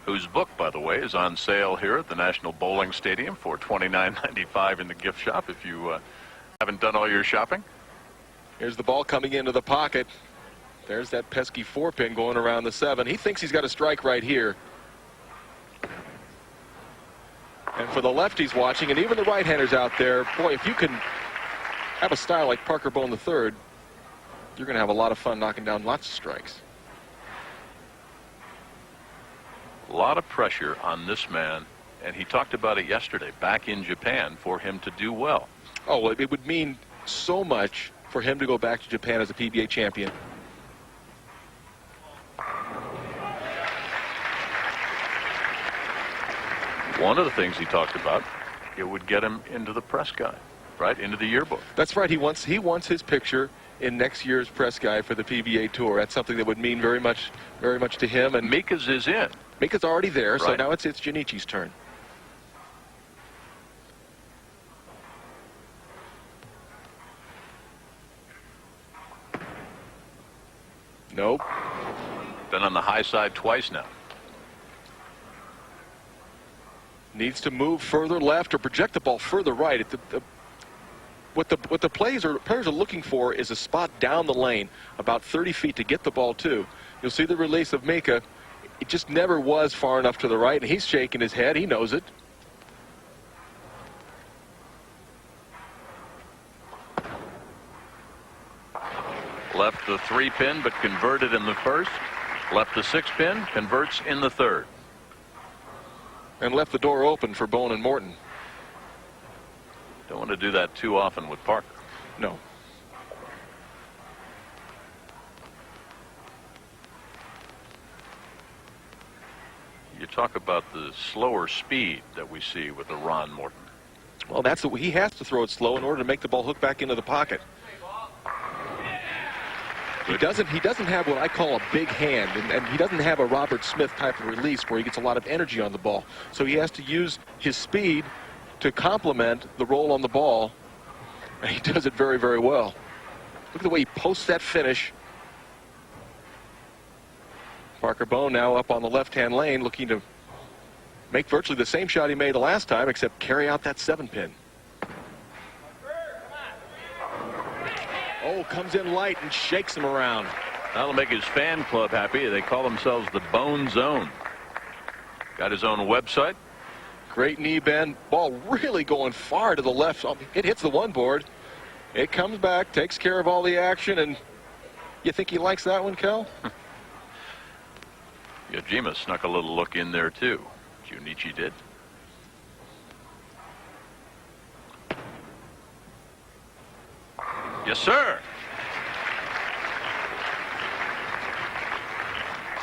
Whose book, by the way, is on sale here at the National Bowling Stadium for $29.95 in the gift shop if you haven't done all your shopping. Here's the ball coming into the pocket. There's that pesky 4-pin going around the 7. He thinks he's got a strike right here. And for the lefties watching, and even the right-handers out there, boy, if you can have a style like Parker Bohn III, you're going to have a lot of fun knocking down lots of strikes. A lot of pressure on this man, and he talked about it yesterday back in Japan for him to do well. Oh, well, it would mean so much for him to go back to Japan as a PBA champion. One of the things he talked about, it would get him into the press guide, right, into the yearbook. That's right. He wants his picture in next year's press guide for the PBA Tour. That's something that would mean very much to him. And Mika's is in. Mika's already there, right. So now it's Junichi's turn. Nope. Been on the high side twice now. Needs to move further left or project the ball further right. What the players are looking for is a spot down the lane, about 30 feet to get the ball to. You'll see the release of Mika. It just never was far enough to the right, and he's shaking his head. He knows it. Left the 3-pin, but converted in the first. Left the 6-pin, converts in the 3rd. And left the door open for Bohn and Morton. Don't want to do that too often with Parker. No. You talk about the slower speed that we see with the Ron Morton. Well, that's the way he has to throw it slow in order to make the ball hook back into the pocket. He doesn't have what I call a big hand, and he doesn't have a Robert Smith type of release where he gets a lot of energy on the ball. So he has to use his speed to complement the roll on the ball, and he does it very, very well. Look at the way he posts that finish. Parker Bohn now up on the left-hand lane, looking to make virtually the same shot he made the last time, except carry out that 7-pin. Oh, comes in light and shakes him around. That'll make his fan club happy. They call themselves the Bone Zone. Got his own website. Great knee bend. Ball really going far to the left. It hits the one board. It comes back, takes care of all the action, and you think he likes that one, Kel? Yajima snuck a little look in there, too. Junichi did. Yes, sir.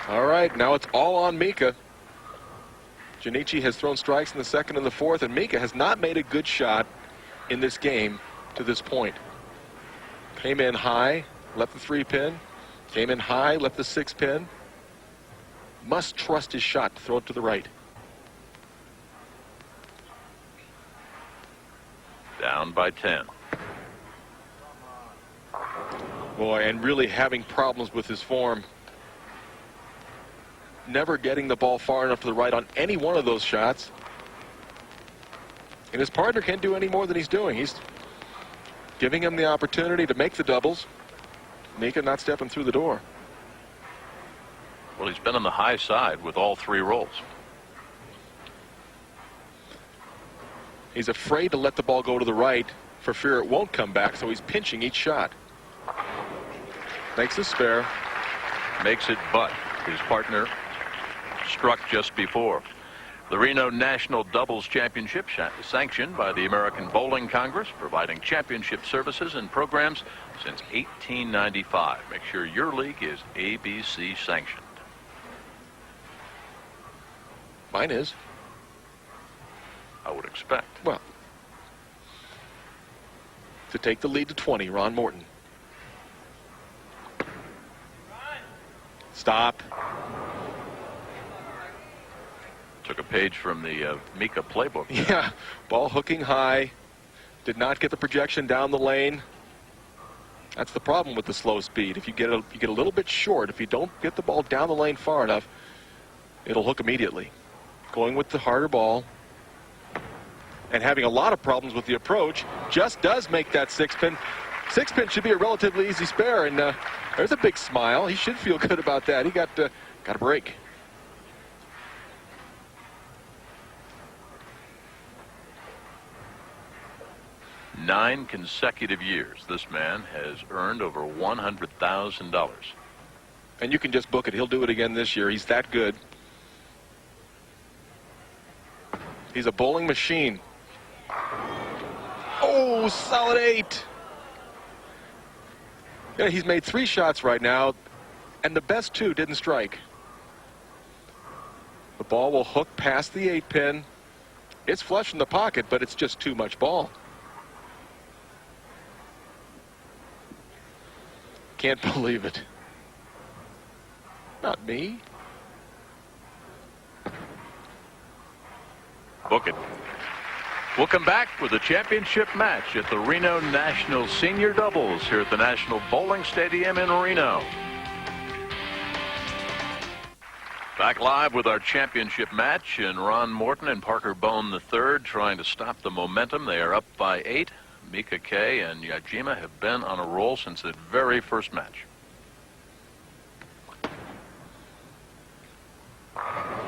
All right, now it's all on Mika. Junichi has thrown strikes in the second and the fourth, and Mika has not made a good shot in this game to this point. Came in high, left the 3-pin. Came in high, left the 6-pin. Must trust his shot to throw it to the right. Down by 10. Boy, and really having problems with his form. Never getting the ball far enough to the right on any one of those shots. And his partner can't do any more than he's doing. He's giving him the opportunity to make the doubles. Mika not stepping through the door. Well, he's been on the high side with all 3 rolls. He's afraid to let the ball go to the right for fear it won't come back, so he's pinching each shot. Makes a spare. Makes it butt. His partner struck just before. The Reno National Doubles Championship, sanctioned by the American Bowling Congress, providing championship services and programs since 1895. Make sure your league is ABC sanctioned. Mine is. I would expect. Well, to take the lead to 20, Ron Morton. Stop. Took a page from the Mika playbook. Yeah, ball hooking high. Did not get the projection down the lane. That's the problem with the slow speed. If you get a little bit short, if you don't get the ball down the lane far enough, it'll hook immediately. Going with the harder ball and having a lot of problems with the approach just does make that 6-pin. 6-pin should be a relatively easy spare, and there's a big smile. He should feel good about that. He got a break. Nine consecutive years, this man has earned over $100,000. And you can just book it. He'll do it again this year. He's that good. He's a bowling machine. Oh, solid 8. Yeah, he's made 3 shots right now, and the best 2 didn't strike. The ball will hook past the 8-pin. It's flush in the pocket, but it's just too much ball. Can't believe it. Not me. Book it. We'll come back with a championship match at the Reno National Senior Doubles here at the National Bowling Stadium in Reno. Back live with our championship match, and Ron Morton and Parker Bohn III trying to stop the momentum. They are up by 8. Mika K and Yajima have been on a roll since the very first match.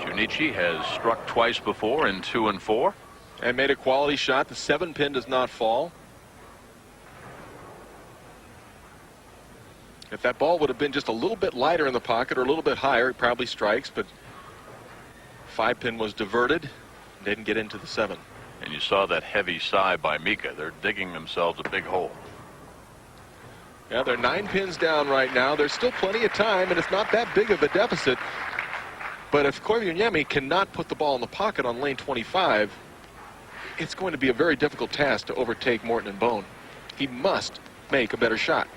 Junichi has struck twice before in 2 and 4. And made a quality shot. The 7-pin does not fall. If that ball would have been just a little bit lighter in the pocket or a little bit higher, it probably strikes, but 5-pin was diverted. Didn't get into the 7. And you saw that heavy sigh by Mika. They're digging themselves a big hole. Yeah, they're 9 pins down right now. There's still plenty of time, and it's not that big of a deficit. But if Koivuniemi cannot put the ball in the pocket on lane 25, it's going to be a very difficult task to overtake Morton and Bohn. He must make a better shot.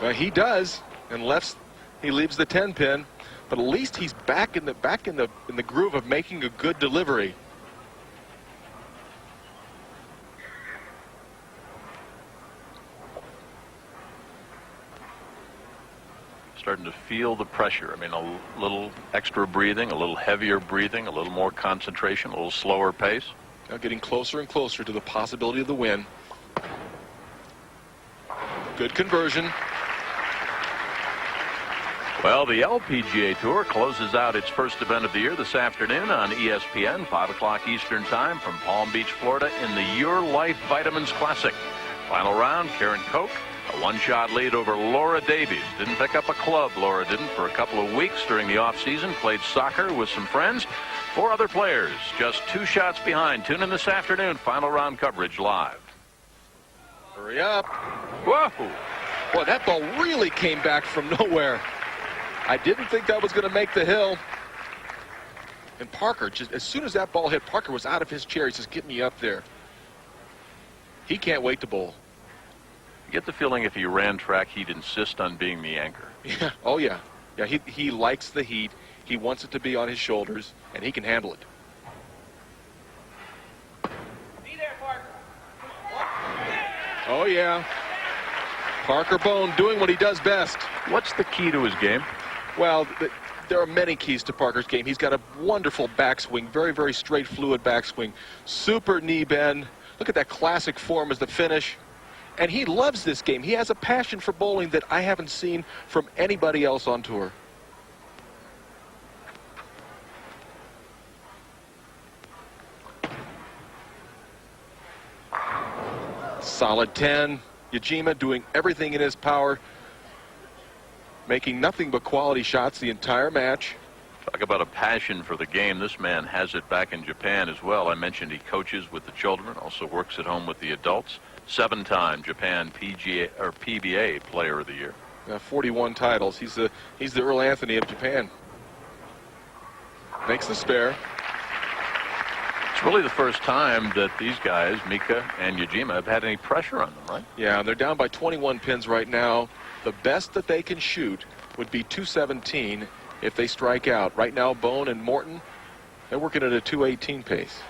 Well, he does, and he leaves the 10 pin, but at least he's back in the groove of making a good delivery. Starting to feel the pressure. I mean, a little extra breathing, a little heavier breathing, a little more concentration, a little slower pace. Now getting closer and closer to the possibility of the win. Good conversion. Well, the LPGA Tour closes out its first event of the year this afternoon on ESPN, 5 o'clock Eastern Time from Palm Beach, Florida, in the Your Life Vitamins Classic. Final round, Karen Koch, a one-shot lead over Laura Davies. Didn't pick up a club, Laura didn't, for a couple of weeks during the off-season. Played soccer with some friends. 4 other players just 2 shots behind. Tune in this afternoon, final round coverage live. Hurry up. Whoa! Boy, that ball really came back from nowhere. I didn't think that was going to make the hill. And Parker, just as soon as that ball hit, Parker was out of his chair. He says, get me up there. He can't wait to bowl. You get the feeling if he ran track, he'd insist on being the anchor. Yeah. Oh, yeah. Yeah, he likes the heat. He wants it to be on his shoulders, and he can handle it. Be there, Parker. Oh, yeah. Parker Bohn doing what he does best. What's the key to his game? Well, there are many keys to Parker's game. He's got a wonderful backswing, very, very straight, fluid backswing. Super knee bend. Look at that classic form as the finish. And he loves this game. He has a passion for bowling that I haven't seen from anybody else on tour. Solid 10. Yajima doing everything in his power, making nothing but quality shots the entire match. Talk about a passion for the game. This man has it back in Japan as well. I mentioned he coaches with the children, also works at home with the adults. 7-time Japan PGA or PBA Player of the Year. 41 titles. He's the Earl Anthony of Japan. Makes the spare. It's really the first time that these guys, Mika and Yajima, have had any pressure on them, right? Yeah, they're down by 21 pins right now. The best that they can shoot would be 217 if they strike out. Right now, Bohn and Morton, they're working at a 218 pace.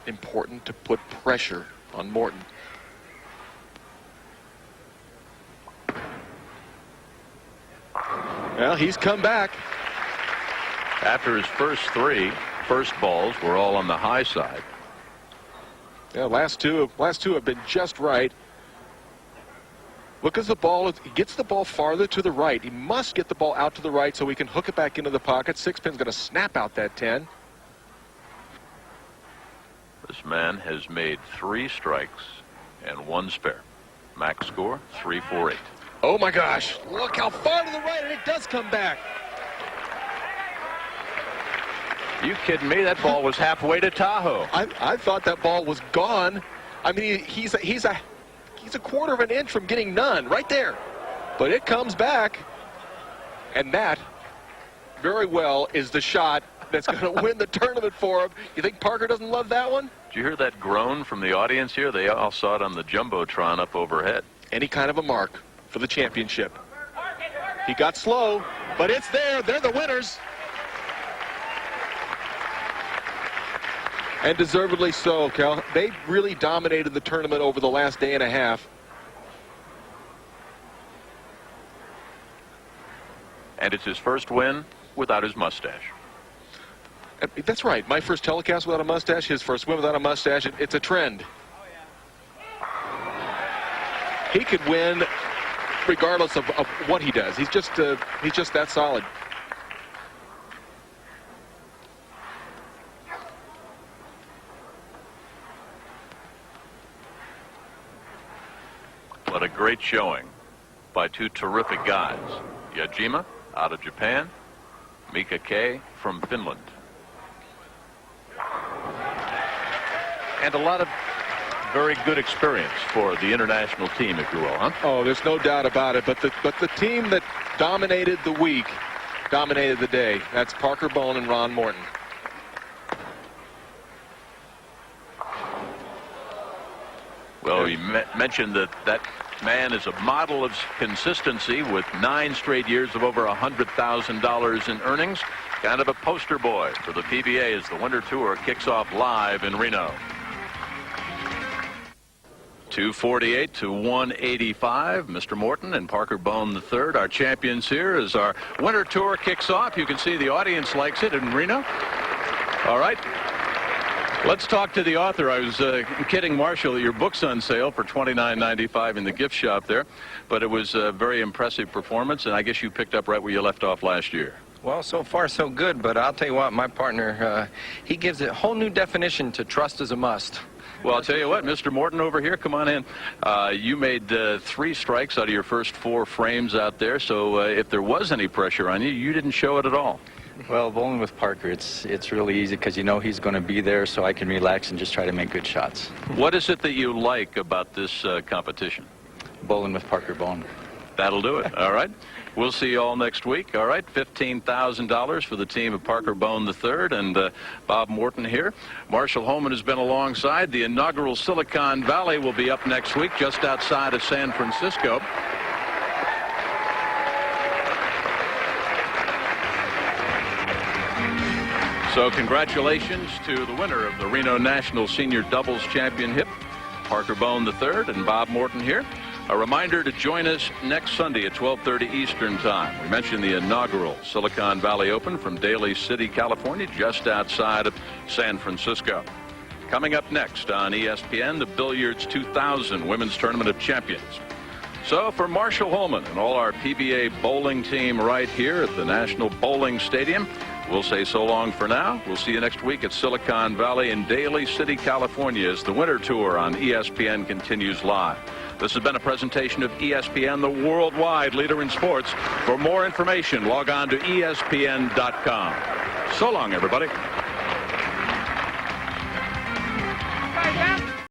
Important to put pressure on Morton. Well, he's come back. After his first 3 first balls were all on the high side. Yeah, last two have been just right. Look at the ball. He gets the ball farther to the right. He must get the ball out to the right so he can hook it back into the pocket. 6-pin's going to snap out that 10. This man has made 3 strikes and 1 spare. Max score 348. Oh my gosh! Look how far to the right, and it does come back. You kidding me? That ball was halfway to Tahoe. I thought that ball was gone. I mean, he's a quarter of an inch from getting none right there, but it comes back, and that very well is the shot that's going to win the tournament for him. You think Parker doesn't love that one? Did you hear that groan from the audience here? They all saw it on the Jumbotron up overhead. Any kind of a mark for the championship. He got slow, but it's there. They're the winners. And deservedly so, Cal. They really dominated the tournament over the last day and a half. And it's his first win without his mustache. That's right. My first telecast without a mustache, his first win without a mustache. It's a trend. He could win regardless of what he does. He's just that solid. What a great showing by 2 terrific guys. Yajima out of Japan, Mika K from Finland. And a lot of very good experience for the international team, if you will, huh? Oh, there's no doubt about it. But the team that dominated the week dominated the day. That's Parker Bohn and Ron Morton. Well, you mentioned that man is a model of consistency with 9 straight years of over $100,000 in earnings. Kind of a poster boy for the PBA as the Winter Tour kicks off live in Reno. 248 to 185. Mr. Morton and Parker Bohn III, our champions here, as our Winter Tour kicks off. You can see the audience likes it in Reno. All right. Let's talk to the author. I was kidding Marshall that your book's on sale for $29.95 in the gift shop there, but it was a very impressive performance, and I guess you picked up right where you left off last year. Well, so far so good, but I'll tell you what, my partner, he gives it a whole new definition to trust is a must. Well, I'll tell you what, Mr. Morton over here, come on in. You made 3 strikes out of your first 4 frames out there, so if there was any pressure on you, you didn't show it at all. Well, bowling with Parker, it's really easy because you know he's going to be there, so I can relax and just try to make good shots. What is it that you like about this competition? Bowling with Parker Bohn. That'll do it. All right. We'll see you all next week. All right. $15,000 for the team of Parker Bohn III and Bob Morton here. Marshall Holman has been alongside. The inaugural Silicon Valley will be up next week just outside of San Francisco. So congratulations to the winner of the Reno National Senior Doubles Championship, Parker Bohn III and Bob Morton here. A reminder to join us next Sunday at 12:30 Eastern Time. We mentioned the inaugural Silicon Valley Open from Daly City, California, just outside of San Francisco. Coming up next on ESPN, the Billiards 2000 Women's Tournament of Champions. So for Marshall Holman and all our PBA bowling team right here at the National Bowling Stadium, we'll say so long for now. We'll see you next week at Silicon Valley in Daly City, California, as the Winter Tour on ESPN continues live. This has been a presentation of ESPN, the worldwide leader in sports. For more information, log on to ESPN.com. So long, everybody.